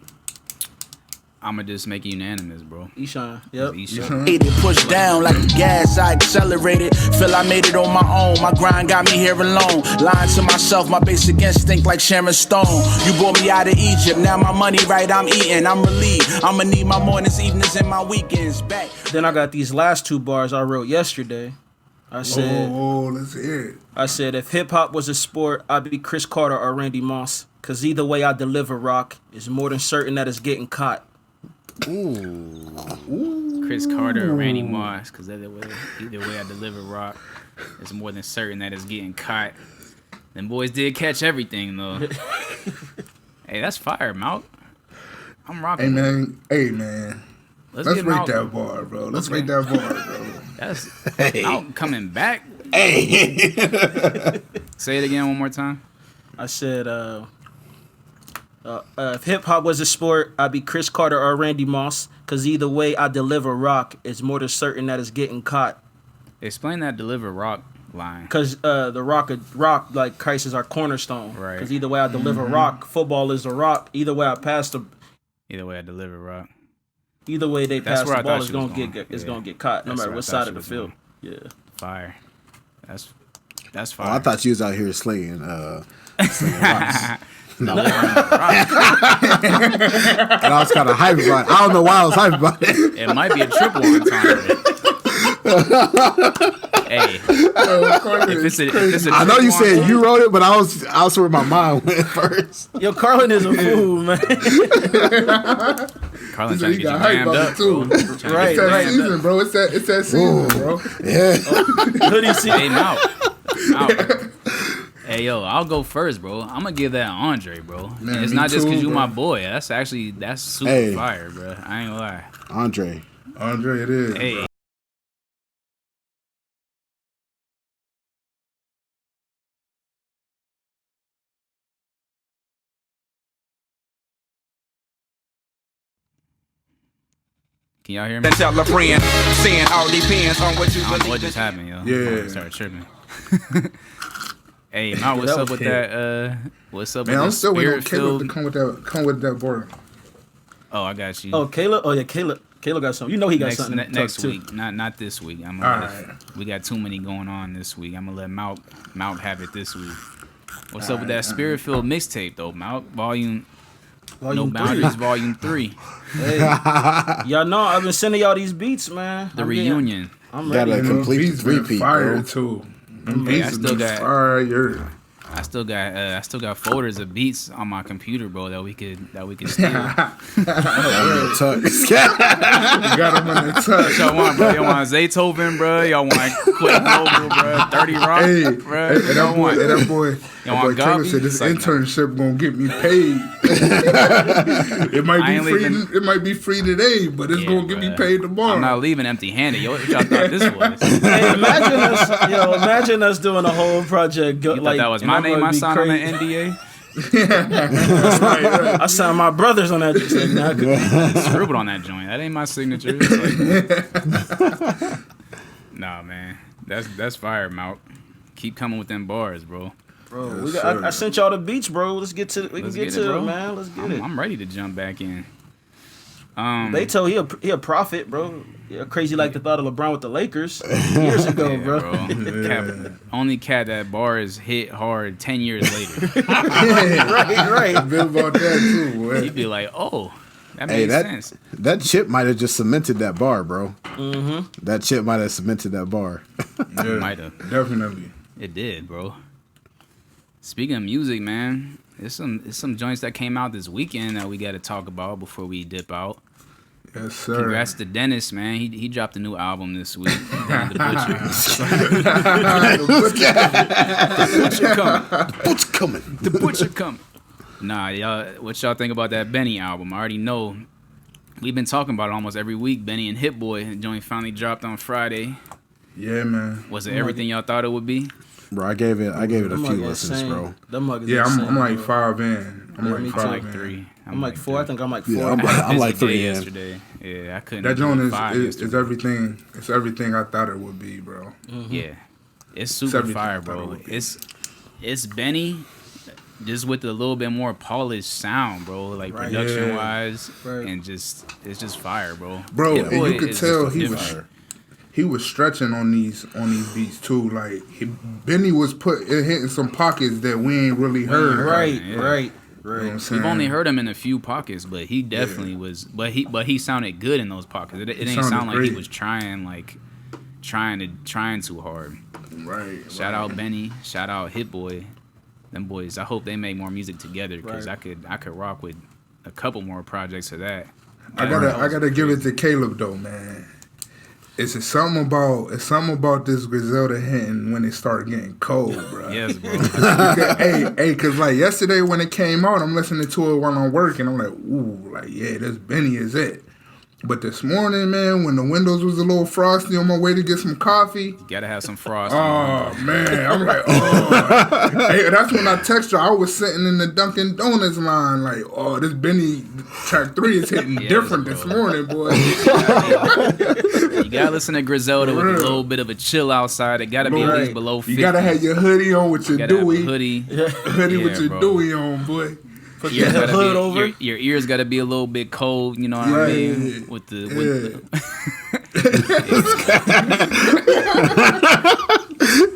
I'ma just make it unanimous, bro. Eshawn. Yep. Eshawn. Pushed down like the gas, I accelerated. Feel I made it on my own. My grind got me here alone. Lying to myself, my basic instinct like Sharon Stone. You brought me out of Egypt, now my money right, I'm eating. I'm relieved. I'ma need my mornings, evenings, and my weekends back. Then I got these last two bars I wrote yesterday. I said, let's hear it. I said, if hip hop was a sport, I'd be Chris Carter or Randy Moss. Cause either way I deliver rock, it's more than certain that it's getting caught. Ooh. Chris Carter or Randy Moss, because either way I deliver rock, it's more than certain that it's getting caught. Them boys did catch everything, though. Hey, that's fire, Mout. I'm rocking. Hey, man. Let's rate that bar, bro. Let's rate that bar, bro. That's Mout coming back. Hey. Say it again one more time. I said, if hip hop was a sport, I'd be Chris Carter or Randy Moss. Cause either way I deliver rock, it's more than certain that it's getting caught. Explain that deliver rock line. Cause the rock like Christ is our cornerstone. Right. Cause either way I deliver rock, football is a rock. Either way I pass the. Either way I deliver rock. Either way they pass the ball, it's gonna gonna get caught, no matter what side of the field. Yeah. Fire. That's fire. Oh, I thought you was out here slinging rocks. No, and I was kind of hyped about it. I don't know why I was hyped about it. It might be a triple entendre. Hey, if it's a I know you said you wrote it, but I was where my mind went first. Yo, Carlin is a fool, man. Carlin trying to get you hyped jammed about up, it too. Right, It's that season, bro. It's that season, bro. Yeah. Hoodie season. Hey, Mout. Hey, yo, I'll go first, bro. I'm gonna give that Andre, bro. Man, and it's me not just because too, you bro. my boy. That's super fire, bro. I ain't gonna lie. Andre, it is. Hey. Bro. Can y'all hear me? Tell a friend, saying all depends on what you I don't know believe. what just happened, yo. Yeah. I started tripping. Hey, Mount, what's up with that? What's up Man, with I'm the still waiting on spirit Caleb to come with that board. Oh, I got you. Oh, Caleb. Oh yeah, Caleb got something. You know he got something next too. week. Not this week. We got too many going on this week. I'm gonna let Mouk have it this week. What's up with that Spirit-filled mixtape though, Mouk? Volume No Boundaries, Volume 3. Hey, y'all know I've been sending y'all these beats, man. The reunion. I'm ready. Got a complete repeat, fire bro. too. Hey, I still got fire. I still got folders of beats on my computer, bro, that we could steal. You got him on the touch. Y'all want, bro? Y'all want Zaytoven, bro? Y'all want Quick Noble, bro? 30 Rock, Hey, bro? and that boy Taylor Gabi? said this Like, internship gonna get me paid. It might be free today, but it's gonna get me paid tomorrow. I'm not leaving empty-handed. Yo, what y'all thought this was? Hey, imagine us doing a whole project. You thought that was my name I signed on the NDA? Right. I signed my brothers on that. Scribbled on that joint. That ain't my signature. Like, nah, man. That's fire, Mouk. Keep coming with them bars, bro. Bro, I sent y'all the beats, bro. Let's get to it, man. Let's get it. I'm ready to jump back in. They told he a prophet, bro. Yeah, crazy like the thought of LeBron with the Lakers years ago, bro. Only cat that bar is hit hard 10 years later. right. Been about that too, boy. He'd be like, oh, that makes sense. That chip might have just cemented that bar, bro. Mm-hmm. That chip might have cemented that bar. Yeah, might have. Definitely. It did, bro. Speaking of music, man, it's some joints that came out this weekend that we got to talk about before we dip out. Yes, sir. Congrats to Dennis, man. He dropped a new album this week. The Butcher. The Butcher coming. Nah, y'all, what y'all think about that Benny album? I already know. We've been talking about it almost every week. Benny and Hit Boy. The joint finally dropped on Friday. Yeah, man. Was it everything y'all thought it would be? Bro, I gave it a few listens, bro. Yeah, I'm like 5 in. I'm like 3. I'm like 4. I think I'm like 4. Yeah, I'm like 3 in. Yesterday. Yeah, I couldn't. That joint is everything. It's everything I thought it would be, bro. Mm-hmm. Yeah, it's super fire, bro. It's Benny, just with a little bit more polished sound, bro. Like production wise, and it's just fire, bro. Bro, and you could tell he was stretching on these beats too. Like Benny was hitting some pockets that we ain't really heard. Right. You know what I'm saying? We've only heard him in a few pockets, but he definitely was. But he sounded good in those pockets. It didn't sound like he was trying too hard. Right. Shout out Benny. Shout out Hit Boy. Them boys. I hope they make more music together because I could rock with a couple more projects of that. I gotta give it to Caleb though, man. It's something about this Griselda hitting when it started getting cold, bro. Yes, bro. hey, cause like yesterday when it came out, I'm listening to it while I'm working. I'm like, ooh, like yeah, this Benny is it. But this morning, man, when the windows was a little frosty on my way to get some coffee. You gotta have some frost. Oh, man. I'm like, oh. Hey, that's when I text her. I was sitting in the Dunkin' Donuts line like, oh, this Benny track 3 is hitting different this morning, boy. You gotta listen to Griselda with a little bit of a chill outside. It gotta be at least below 50. You gotta have your hoodie on with your Dewey. Hoodie with your Dewey on, boy. Put your hood over. Your ears got to be a little bit cold, you know what I mean? With the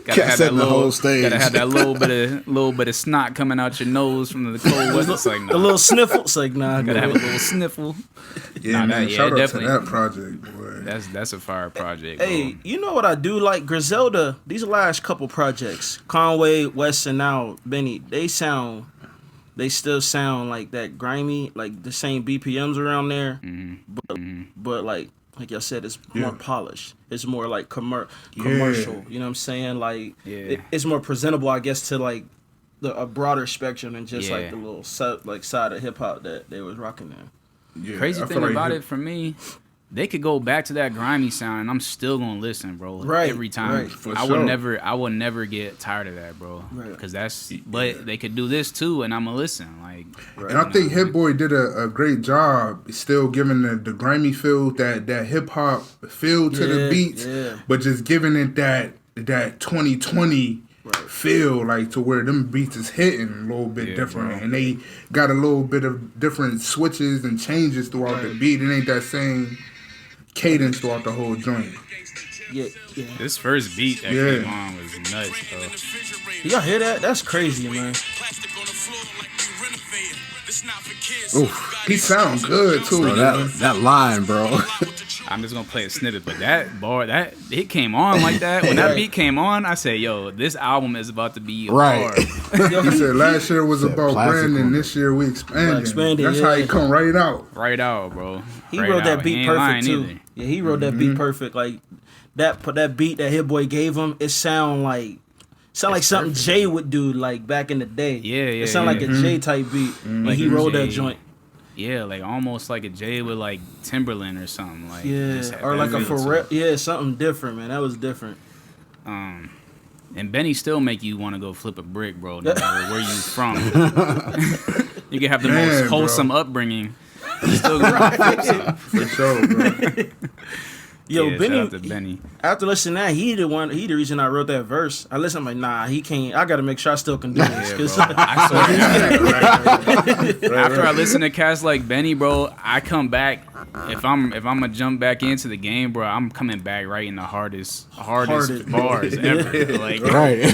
gotta have that little bit of snot coming out your nose from the cold weather. It's like, nah. A little sniffle. It's like, nah. Gotta have a little sniffle. Yeah, man. Shout out to that project, boy. That's a fire project. Hey, you know what I do like? Griselda. These last couple projects, Conway, West, and now Benny. They still sound like that grimy, like the same BPMs around there, but like y'all said, it's more polished. It's more like commercial. You know what I'm saying? Like it's more presentable, I guess, to like a broader spectrum than just like the little side of hip hop that they was rocking there. Yeah, crazy thing about it for me, they could go back to that grimy sound, and I'm still gonna listen, bro. Like, every time, I would never get tired of that, bro. Because but they could do this too, and I'm gonna listen. Like, and I think Hit Boy did a great job, still giving the grimy feel, that hip hop feel to the beats, but just giving it that 2020 feel like to where them beats is hitting a little bit different, and they got a little bit of different switches and changes throughout the beat. It ain't that same cadence throughout the whole joint. Yeah. This first beat that came on was nuts, bro. Y'all hear that? That's crazy, man. Oof, he sound good too. Bro, that line, bro. I'm just gonna play a snippet, but that bar, that it came on like that. When that beat came on, I said, "Yo, this album is about to be hard." He said last year was about branding, this year we expanding. That's how he come right out. Right out, bro. He wrote that beat perfect too. Either. Yeah, he wrote that beat perfect. Like that beat that Hit Boy gave him, it sound like something Jay would do like back in the day. Yeah. It sound like a Jay type beat, and he wrote that joint. Yeah, like almost like a Jay with like Timberland or something. Like or like a Pharrell. Yeah, something different, man. That was different. And Benny still make you want to go flip a brick, bro. No matter where you from, you can have the most wholesome upbringing. You still gonna flip some. For sure, bro. Yo, yeah, Benny, shout out to Benny. After listening to that, he the reason I wrote that verse. I listened, I'm like, nah, he can't. I gotta make sure I still can do this. After I listen to cats like Benny, bro, I come back. If I'm gonna jump back into the game, bro, I'm coming back right in the hardest bars ever. Like, right.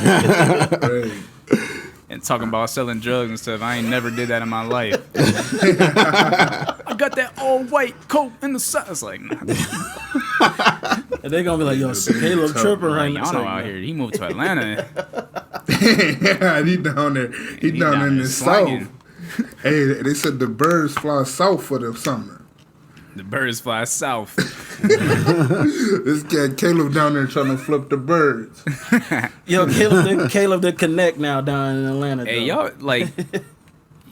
And talking about selling drugs and stuff. I ain't never did that in my life. I got that all white coat in the sun. It's like, nah. And they gonna be like, yo, Caleb tripping right now. Y'all know out here. He moved to Atlanta. Yeah, he down there. He down in the south. Hey, they said the birds fly south for the summer. The birds fly south. This cat Caleb down there trying to flip the birds. Yo, Caleb the connect now down in Atlanta. Hey, y'all like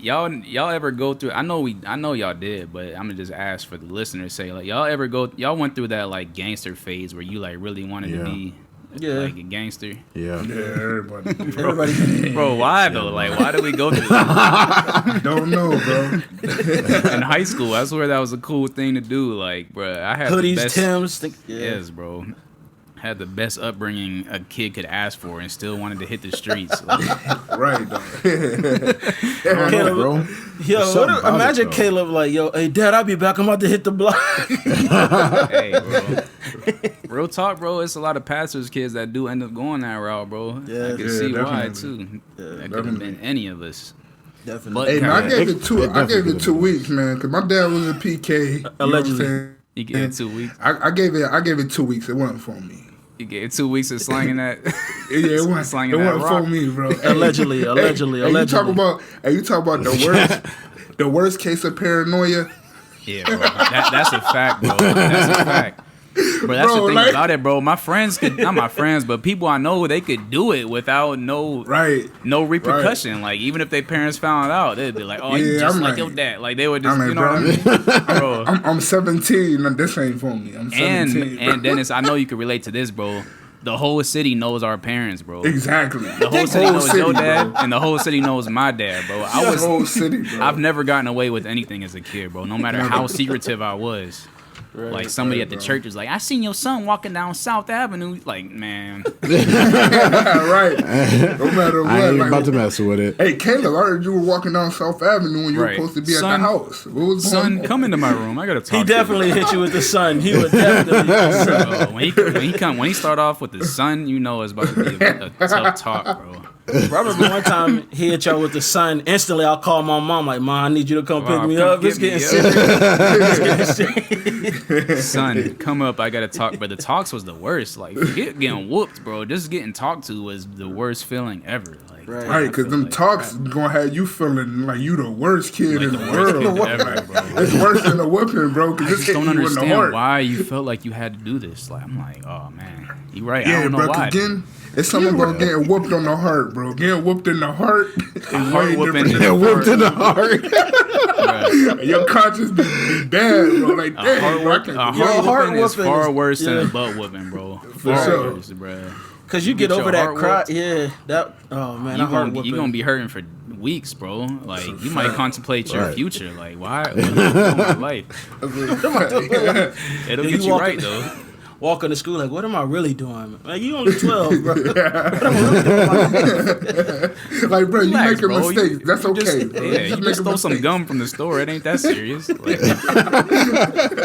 y'all ever go through? I know y'all did, but I'm gonna just ask for the listeners. Say like y'all went through that like gangster phase where you like really wanted to be like a gangster. Yeah, everybody. Bro, why though? Like, why did we go through that? Don't know, bro. In high school, I swear that was a cool thing to do. Like, bro, I had hoodies, the best, Timbs. Yes, bro. Had the best upbringing a kid could ask for, and still wanted to hit the streets. Like, right, though. Caleb, bro. Yo, imagine Caleb like, yo, hey, Dad, I'll be back. I'm about to hit the block. Hey, bro. Real talk, bro. It's a lot of pastors' kids that do end up going that route, bro. Yeah, I can see why too. That could have been any of us. Definitely. Hey, man, I gave it 2 weeks, man, because my dad was a PK. Allegedly. You gave it 2 weeks. I gave it 2 weeks. It wasn't for me. You gave 2 weeks of slanging that. Yeah, it wasn't for me, bro. Allegedly. You talk about the worst case of paranoia. Yeah, bro. That's a fact, bro. That's a fact. Bro, that's the thing about it, bro. My friends not my friends, but people I know, they could do it without no repercussion. Right. Like, even if their parents found out, they'd be like, oh, you just like your dad. Like, they would just, you know what I mean? Bro. I'm 17, and this ain't for me. I'm 17. And Dennis, I know you can relate to this, bro. The whole city knows our parents, bro. Exactly. The whole city knows your dad, and the whole city knows my dad, bro. The whole city, bro. I've never gotten away with anything as a kid, bro. No matter how secretive I was. Right, like somebody at the church was like, I seen your son walking down South Avenue. Like, man. Right. No matter what. I ain't about to mess with it. Hey, Caleb, I heard you were walking down South Avenue when you were supposed to be at the house. What was son, come into my room. I gotta talk. He definitely hit you with the sun. He would definitely. When he start off with the sun, you know it's about to be a tough talk, bro. I remember one time he hit y'all with the sun. Instantly, I'll call my mom like, "Mom, I need you to come pick me up. It's getting serious." Son, come up. I gotta talk. But the talks was the worst. Like, forget getting whooped, bro. Just getting talked to was the worst feeling ever. Like, right, because them talks gonna have you feeling like you the worst kid in the world. Ever, bro. It's worse than a whooping, bro. I just don't understand why you felt like you had to do this. Like, I'm like, oh man, you right. Yeah, I don't know why. Again, it's something about getting whooped on the heart, bro. Getting whooped in the heart is way different than whooped in the heart. Your conscience be bad, bro. Like, a heart whooping is far worse than a butt whooping, bro. For sure, bro. Cause you get over that cry, oh man, you're gonna be hurting for weeks, bro. Like, you might contemplate your future. Like, why? What am I doing with my life? It'll get you right though. walking to school like, what am I really doing? Like, you only 12, bro. What am I really doing with my life? Like, bro, Relax, you making bro. mistakes. That's okay, just, bro. Yeah, you just stole some gum from the store. It ain't that serious. Like,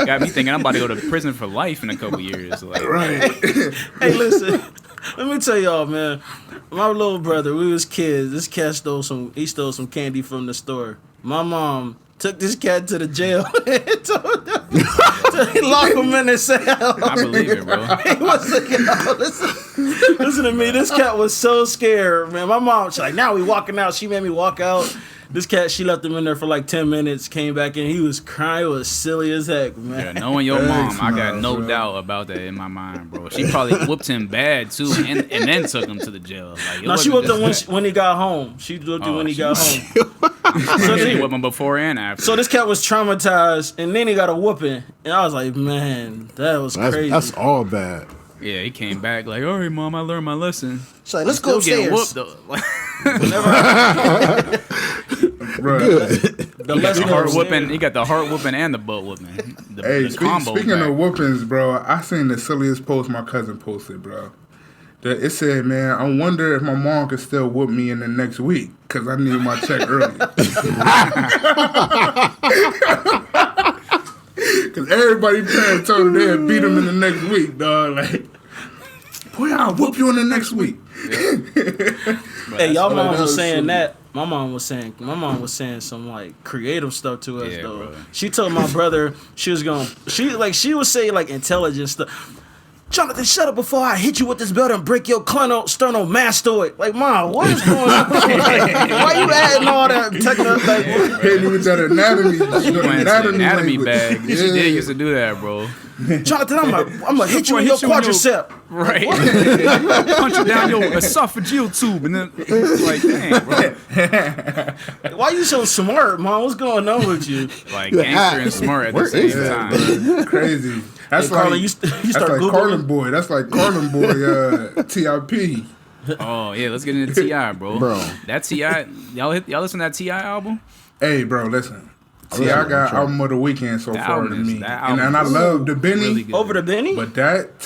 got me thinking I'm about to go to prison for life in a couple years. Like, right. Hey, listen. Let me tell y'all, man. My little brother, we was kids. This cat stole some candy from the store. My mom took this cat to the jail and told him to lock him in his cell. I believe it, bro. He was like, yo, listen to me. This cat was so scared, man. My mom, she's like, now we walking out. She made me walk out. This cat, she left him in there for like 10 minutes, came back in. He was crying. It was silly as heck, man. Yeah, knowing your mom, I got no doubt about that in my mind, bro. She probably whooped him bad, too, and then took him to the jail. Like, no, she whooped him when he got home. She whooped him when he got home. So she whooped him before and after. So this cat was traumatized, and then he got a whooping. And I was like, man, that was crazy. That's all bad. Yeah, he came back like, all right, mom, I learned my lesson. She's like, let's go upstairs. Whooped, though. The heart whooping. He got the heart whooping and the butt whooping. The combo speaking back. of whoopings, bro, I seen the silliest post my cousin posted, bro. It said, man, I wonder if my mom could still whoop me in the next week because I need my check early. Because everybody parents told her they'd beat him in the next week, dog. Like, boy, I'll whoop you in the next week. Hey, y'all mom was saying that. My mom was saying some like creative stuff to us though. Bro. She told my brother she would say like intelligent stuff. Jonathan, shut up before I hit you with this belt and break your sternal-mastoid. Like, Mom, what is going on? Like, why you adding all that technical? Like, hitting you with that anatomy bag. Yeah. She did used to do that, bro. Jonathan, I'm gonna hit you in your quadricep. Right. Punch you down your esophageal tube and then like, dang, bro. Why you so smart, Mom? What's going on with you? Like gangster and smart at the same time. Crazy. That's hey, like Carlin, you start Googling. Carlin Boy. That's like Carlin Boy TIP. Oh yeah, let's get into T.I., bro. That T.I., y'all listen to that T.I. album? Hey, bro, listen. T.I. got album of the weekend so far to me, and I love the Benny really over the Benny. But that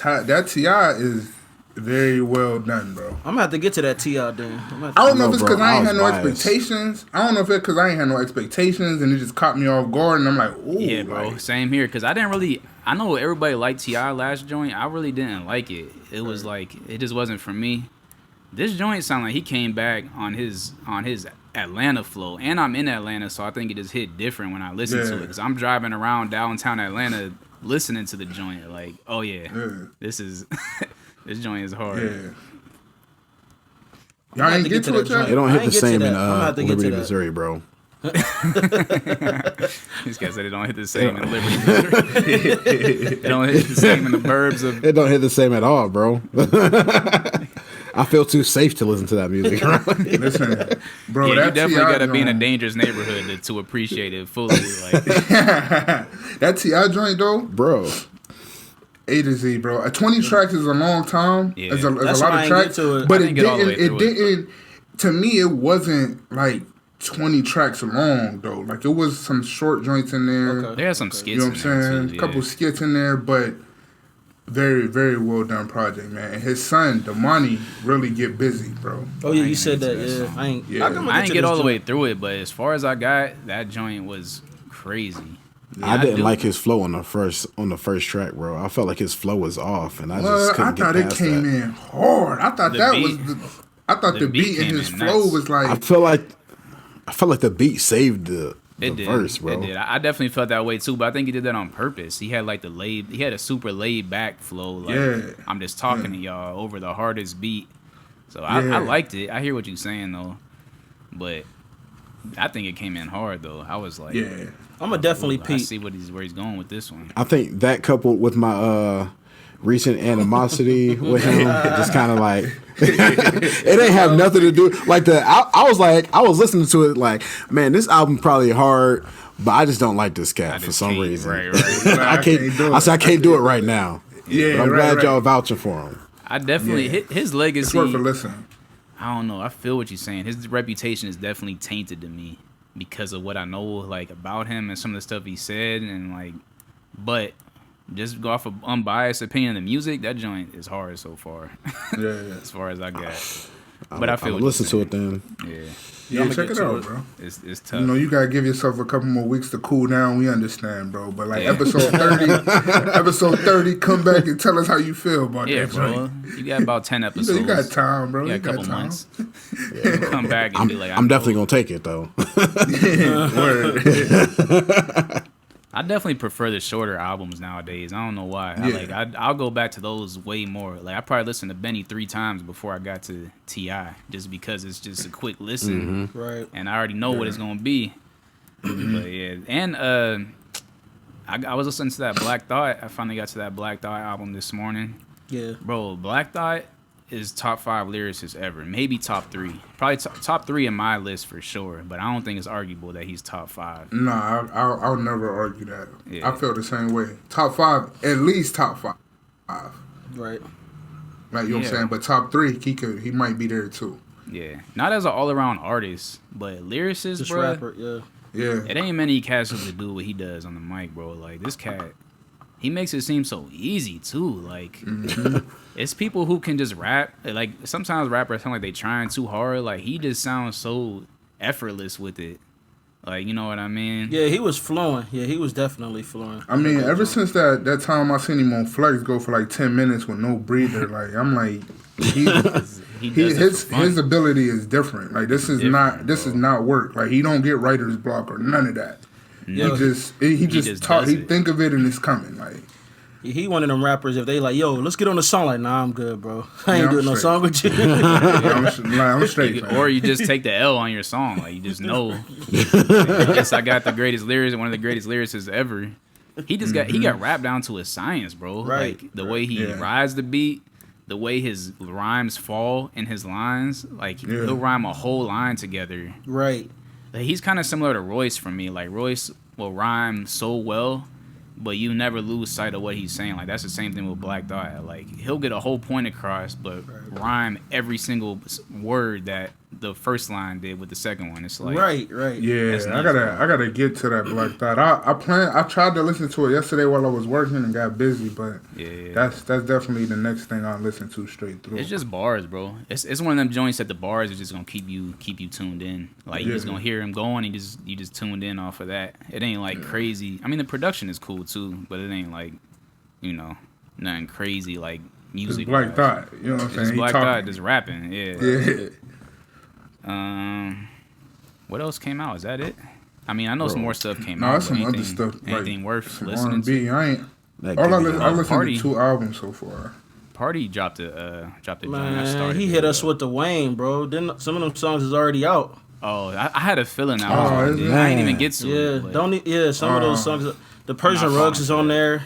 T.I. is very well done, bro. I'm gonna have to get to that T.I. then. I don't know if it's because I ain't had no expectations. I don't know if it's because I ain't had no expectations and it just caught me off guard and I'm like, ooh. Yeah, bro. Like, same here. Because I know everybody liked T.I. last joint. I really didn't like it. It was like, it just wasn't for me. This joint sounded like he came back on his Atlanta flow. And I'm in Atlanta, so I think it just hit different when I listen to it. Because I'm driving around downtown Atlanta listening to the joint. Like, oh yeah. This is... This joint is hard. Yeah. Y'all ain't get to it, y'all? It don't hit the same in Liberty, Missouri, bro. This guy said it don't hit the same in Liberty, Missouri. It don't hit the same in the burbs of... It don't hit the same at all, bro. I feel too safe to listen to that music. Listen, bro, yeah, that you definitely got to be in a joint. dangerous neighborhood to appreciate it fully. Like that T.I. joint, though? Bro. A to Z, bro. 20 tracks is a long time. Yeah. It's a lot of tracks. But it didn't. To me, it wasn't like 20 tracks long though. Like it was some short joints in there. Okay. There are some skits. You know what I'm saying? Too, a couple skits in there, but very, very well done project, man. And his son, Damani, really get busy, bro. Oh yeah, you said that. Yeah, I ain't get all the way through it, but as far as I got, that joint was crazy. Yeah, I didn't like his flow on the first track, bro. I felt like his flow was off, and I just couldn't get past that. I thought it came in hard. I thought the beat in his flow was like. I felt like the beat saved the verse, bro. It did. I definitely felt that way too, but I think he did that on purpose. He had like he had a super laid back flow. Like I'm just talking to y'all over the hardest beat. So I liked it. I hear what you're saying though, but I think it came in hard though. I was like, I'm gonna definitely peep. I see where he's going with this one. I think that coupled with my recent animosity with him, just kind of like it ain't have nothing to do. Like I was listening to it like, man, this album probably hard, but I just don't like this cat for some reason. Right. I can't do it right now. Yeah, but I'm glad y'all vouching for him. I definitely his legacy. It's worth a listen. I don't know. I feel what you're saying. His reputation is definitely tainted to me because of what I know like about him and some of the stuff he said and like, but just go off of unbiased opinion of the music, that joint is hard so far. Yeah. As far as I got. But I feel I'll listen to it then. Yeah, check it out, bro. It's tough. You know, you gotta give yourself a couple more weeks to cool down. We understand, bro. But like episode 30, come back and tell us how you feel about that. Bro. You got about 10 episodes. You got time, bro. You got a couple months. Come back and be like, I'm definitely gonna take it though. I definitely prefer the shorter albums nowadays. I don't know why. I'll go back to those way more. Like I probably listened to Benny 3 times before I got to T.I. just because it's just a quick listen, right? And I already know what it's gonna be. But yeah, and I was listening to that Black Thought. I finally got to that Black Thought album this morning. Yeah, bro, Black Thought is top 5 lyricists ever, maybe top 3, probably top 3 in my list for sure. But I don't think it's arguable that he's top 5. Nah, I'll never argue that. Yeah. I feel the same way. Top 5, at least top 5. Right. Like you know what I'm saying, but top 3, he might be there too. Yeah, not as an all around artist, but lyricist, just bro. Rapper, yeah. It ain't many cats who could do what he does on the mic, bro. Like this cat, he makes it seem so easy too. Like it's people who can just rap. Like sometimes rappers sound like they trying too hard. Like he just sounds so effortless with it. Like you know what I mean? Yeah, he was flowing. Yeah, he was definitely flowing. I mean, ever since that time I seen him on Flex go for like 10 minutes with no breather, like I'm like, his ability is different. Like this is not work. Like he don't get writer's block or none of that. No. He just talk. He think of it and it's coming. Like he one of them rappers. If they like, yo, let's get on the song. Like, nah, I'm good, bro. I ain't doing no song with you. I'm straight. Or you just take the L on your song. Like you just know. Yes, I got the greatest lyrics. One of the greatest lyricists ever. He just got rapped down to a science, bro. Right. Like the way he rides the beat. The way his rhymes fall in his lines, like he'll rhyme a whole line together. Right. Like, he's kind of similar to Royce for me. Like Royce will rhyme so well, but you never lose sight of what he's saying. Like that's the same thing with Black Thought. Like he'll get a whole point across, but rhyme every single word that the first line did with the second one. It's like right. Yeah, I gotta get to that Black Thought. I tried to listen to it yesterday while I was working and got busy, but that's definitely the next thing I'll listen to straight through. It's just bars, bro. It's one of them joints that the bars is just gonna keep you tuned in. Like you just gonna hear him going, and you just tuned in off of that. It ain't like crazy. I mean, the production is cool too, but it ain't like nothing crazy like music. It's Black Thought, you know what I'm saying? It's Black Thought just rapping, yeah. What else came out? Is that it? I mean, I know some more stuff came out. No, some other stuff. Anything like, worth some listening R&B. to? I listened to 2 albums so far. Party dropped a Man, he hit us with the Wayne, bro. Then some of them songs is already out. Oh, I had a feeling I didn't even get to it. Some of those songs. The Persian Rugs is on there.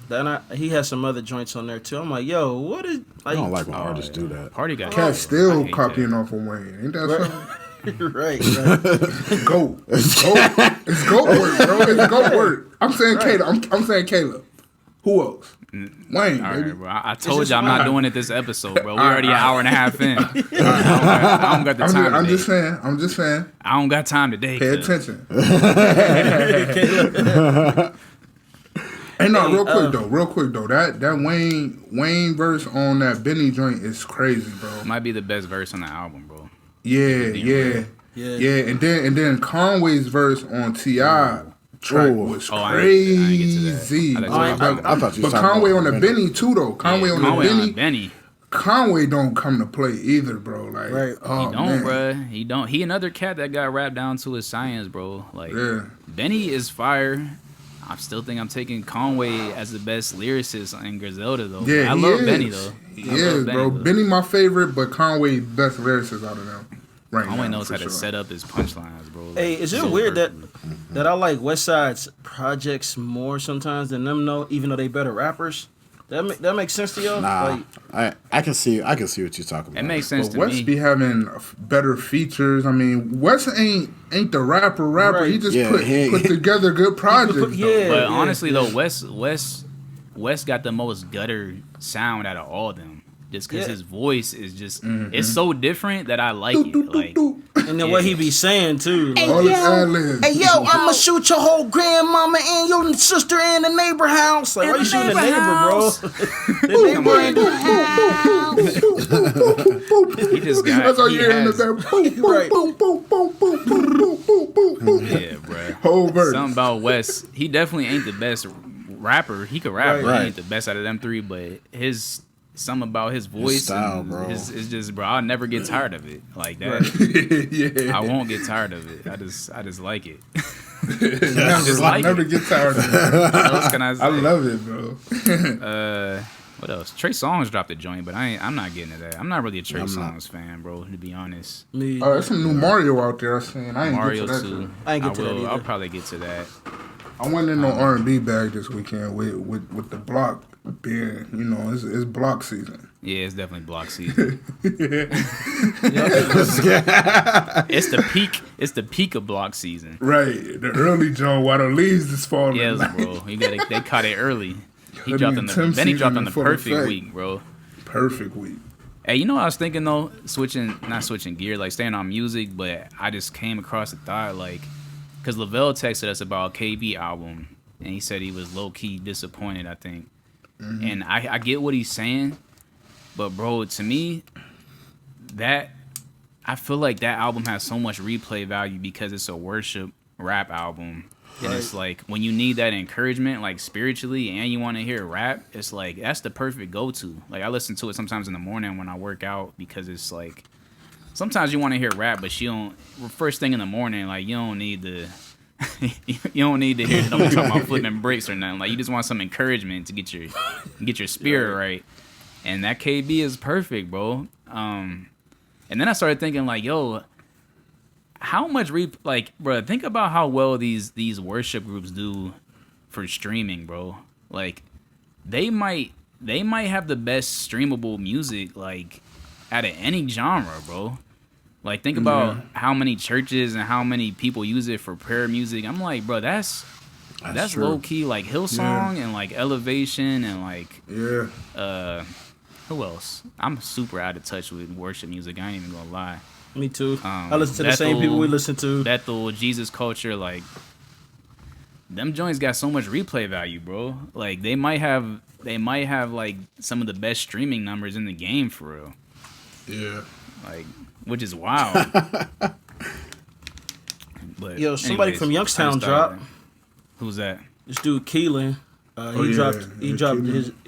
Then he has some other joints on there too. I'm like, yo, what is? Like, I don't like when artists do that. Party got Cat still copying off of Wayne. Ain't that something? right. Goat. It's goat work, bro. It's goat work. I'm saying Caleb. I'm saying Caleb. Who else? Wayne, all baby. Right, bro. I told you I'm not doing it this episode, bro. We're already an hour and a half in. I don't got the time. I'm just saying. I don't got time today. Pay attention. Hey, no, real quick though. That Wayne verse on that Benny joint is crazy, bro. Might be the best verse on the album, bro. Yeah. And then Conway's verse on T.I. track was crazy. I thought you were but Conway on the Benny too, though. Conway on the Benny. Conway don't come to play either, bro. Like, he don't, bro. He don't. He another cat that got rapped down to his science, bro. Like, Benny is fire. I still think I'm taking Conway as the best lyricist in Griselda, though. Yeah, I love Benny, though. Bro. Benny my favorite, but Conway best lyricist out of them. Right Conway now, knows how to set up his punchlines, bro. Like, hey, is it weird that I like West Side's projects more sometimes than them? Even though they better rappers. That makes sense to y'all? Nah, like, I can see what you're talking about. It makes sense to West me. be having better features. I mean, West ain't the rapper. Right. He just put together good projects. But honestly though, West got the most gutter sound out of all of them. Just because his voice is just it's so different that I like it. Like And then what he be saying too. Hey, All yo, his ad-libs. hey, yo, I'ma shoot your whole grandmama and your sister in the neighbor house. Like, why you shooting the neighbor, bro? The neighbor ain't He just got. That's all you hear in the has- back. Boom, boom, Right. boom, boom, boom, boom, boom, boom, boom, boom. Yeah, bro. Whole verse. Something about Wes. He definitely ain't the best rapper. He could rap, but Right. he ain't the best out of them three. But something about his voice, style, and bro. It's just, bro. I'll never get tired of it. Like that. Yeah. I won't get tired of it. I just like it. Never, like never it. get tired of it. What else can I say? I love it, bro. What else? Trey Songz dropped a joint, but I'm not getting to that. I'm not really a Trey Songz fan, bro. To be honest. me. Oh, there's some new Mario out there. I seen. I ain't Mario get to that. too. Yet. I ain't get to that I'll either. probably get to that. I went in on R&B bag this weekend with the block being, you know, it's block season. Yeah, it's definitely block season. It's the peak. It's the peak of block season. Right, the early John while the leaves is falling. Yes, bro. They caught it early. He That dropped mean on Tim the. Then he dropped season on the in full perfect effect. week, bro. Perfect week. Hey, you know what I was thinking though? Not switching gear, like staying on music, but I just came across a thought, like, because Lavelle texted us about KB album, and he said he was low key disappointed. I think, and I get what he's saying, but bro, to me, that I feel like that album has so much replay value because it's a worship rap album. And it's like when you need that encouragement, like spiritually, and you want to hear rap, it's like that's the perfect go-to. Like I listen to it sometimes in the morning when I work out because it's like sometimes you want to hear rap, but you don't. First thing in the morning, like you don't need the you don't need to hear them talking about flipping bricks or nothing. Like you just want some encouragement to get your spirit right. And that KB is perfect, bro. And then I started thinking like, yo. How much bro, think about how well these worship groups do for streaming, bro. Like they might have the best streamable music like out of any genre, bro. Like think about how many churches and how many people use it for prayer music. I'm like, bro, that's low key like Hillsong and like Elevation and like who else? I'm super out of touch with worship music. I ain't even gonna lie. Me too. I listen to the same people we listen to. Bethel, Jesus Culture, like them joints got so much replay value, bro. Like they might have like some of the best streaming numbers in the game for real. Yeah. Like, which is wild. But yo, somebody anyways, from Youngstown dropped. Who's that? This dude KeyliN. He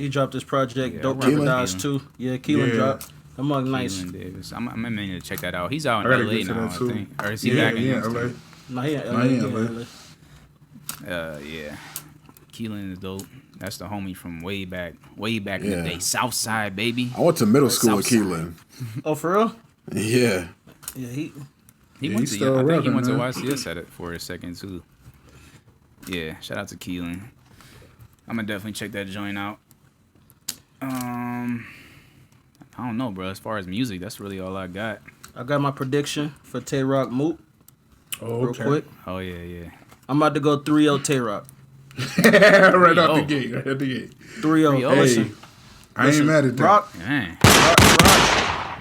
dropped his project Dope Crocodiles too. Yeah, KeyliN dropped. That mug nice. Davis. I'm meaning to check that out. He's out in I gotta LA get to now, that I too. think. Or is he back in LA? Houston? Nah, he in Nah, he in LA. Yeah. KeyliN is dope. That's the homie from way back in the day. Southside, baby. I went to middle school with Southside. KeyliN. Oh, for real? Yeah. Yeah, he went he's to still I think he rapping, went to man. YCS at it for a second too. Yeah, shout out to KeyliN. I'm gonna definitely check that joint out. I don't know, bro. As far as music, that's really all I got. I got my prediction for Tay Rock Mook. Oh, real quick. Oh yeah. I'm about to go 3-0 Tay Rock. Right out the gate. 3-0. 3-0. Hey, I ain't mad at that. Rock. Man.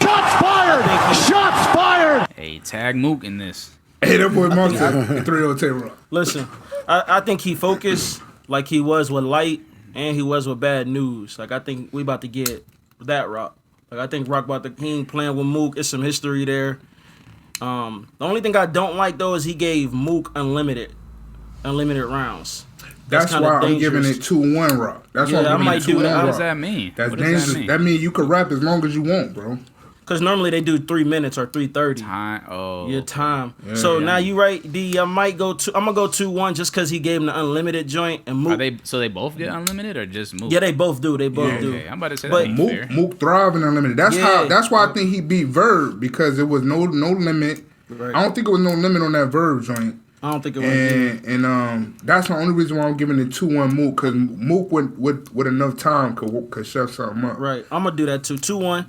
Shots fired! Shots fired! Hey, tag Mook in this. Hey, that boy Mook said 3-0 Tay-Rock. Listen, I think he focused like he was with Light and he was with Bad News. Like I think we about to get that Rock. Like I think Rock he ain't playing with Mook. It's some history there. The only thing I don't like though is he gave Mook unlimited rounds. That's why I'm giving it 2-1 Rock. That's why I'm giving it 2-1 Rock. What does that mean? That's What does dangerous. that mean? That means you can rap as long as you want, bro. Because normally they do 3 minutes or 3:30. Time. Oh. Your time. Yeah. So now you right, D. I might go I'm gonna go 2-1 just because he gave him the unlimited joint and Mook. So they both get unlimited or just Mook? Yeah, they both do. They both do. Okay. I'm about to say But that ain't fair. Mook thrive in unlimited. That's why I think he beat Verb because it was no limit. Right. I don't think it was no limit on that Verb joint. I don't think it was. And that's the only reason why I'm giving it 2-1 Mook because Mook with enough time could shut something up. Right. I'm gonna do that too. 2-1.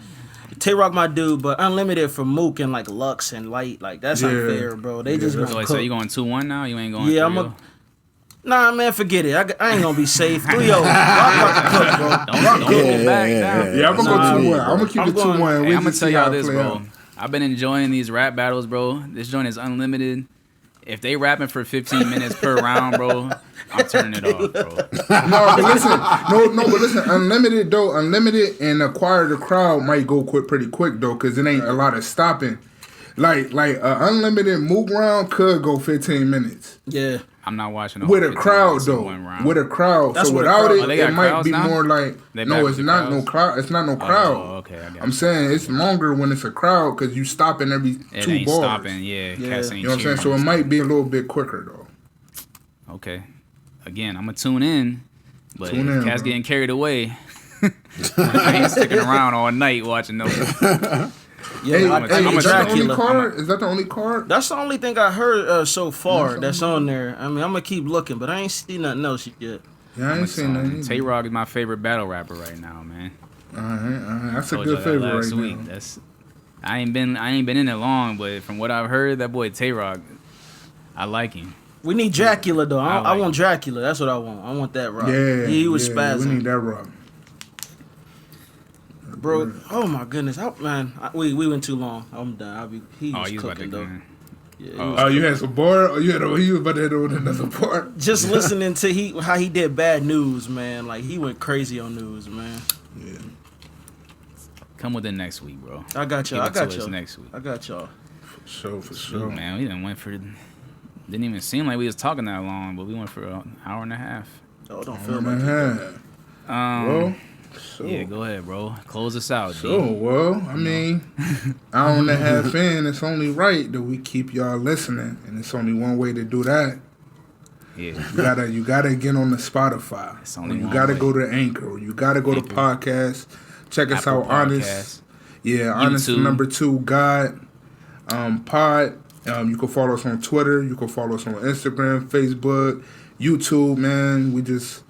Tay Rock my dude, but unlimited for Mook and like Lux and Light. Like that's unfair, bro. They just gonna cook. So you going 2-1 now? You ain't going 3-0? Yeah, Nah, man, forget it. I ain't gonna be safe. 3-0. Rock about to cook, bro. Don't go back down. Yeah, I'm gonna go 2-1. I'm gonna keep it 2-1. Hey, I'm gonna tell y'all this, bro. I've been enjoying these rap battles, bro. This joint is unlimited. If they rapping for 15 minutes per round, bro, I'm turning it off, bro. But listen, unlimited and acquire the crowd might go pretty quick though, cause it ain't a lot of stopping. Like unlimited Mook round could go 15 minutes. Yeah. I'm not watching with a crowd though. With a crowd. That's so without it, it might be now? more like it's not no crowd. It's not no crowd. Oh, okay. I'm saying it's longer when it's a crowd because you stopping every it 2 ain't bars. Stopping, yeah. You know what I'm saying? So it might be a little bit quicker though. Okay. Again, I'm gonna tune in, but if cats getting carried away, I ain't sticking around all night watching no. Yeah, is that the only card? Is that the only card? That's the only thing I heard so far that's on there. I mean, I'm gonna keep looking, but I ain't seen nothing else yet. Yeah, I ain't seen nothing. Tay-Rock is my favorite battle rapper right now, man. Alright. That's a good favorite last right week. now. I ain't been in it long, but from what I've heard, that boy Tay-Rock, I like him. We need Dracula though. I want Dracula. That's what I want. I want that rock. Yeah, he was spazzing. We need that rock. Bro, oh my goodness, we went too long. I'm done. He was cooking though. Yeah, you had some bar? Or he was about to hit it with another bar? Just listening to how he did Bad News, man. Like he went crazy on news, man. Yeah. Come with it next week, bro. I got y'all. Next week. I got y'all. For sure. Man, we didn't went for. Didn't even seem like we was talking that long, but we went for an hour and a half. Oh, don't feel like it. Well. Yeah, go ahead, bro. Close us out. Well, I mean, hour and a half in, it's only right that we keep y'all listening, and it's only one way to do that. Yeah, you gotta get on the Spotify. It's only you gotta go to Anchor. Or you gotta go to podcast. Check us out, Honest. Yeah, Honest #2 God Pod. You can follow us on Twitter. You can follow us on Instagram, Facebook, YouTube. Man, we just.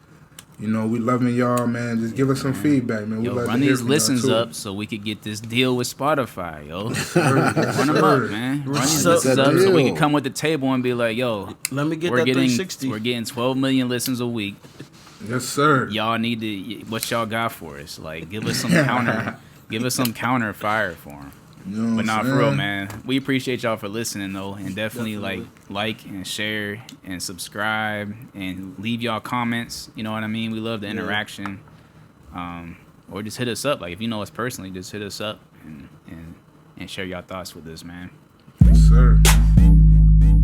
We loving y'all, man. Just give us some feedback, man. Yo, run these listens up so we could get this deal with Spotify, yo. Run them up, man. Run these listens up so we can come with the table and be like, yo, let me get that 360. We're getting 12 million listens a week. Yes, sir. Y'all need to. What y'all got for us? Like, give us some counter fire for them. But nah, for real, man. We appreciate y'all for listening though, and definitely like and share and subscribe and leave y'all comments. You know what I mean? We love the interaction. Or just hit us up. Like if you know us personally, just hit us up and share your thoughts with us, man. Yes, sir.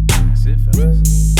That's it, fellas.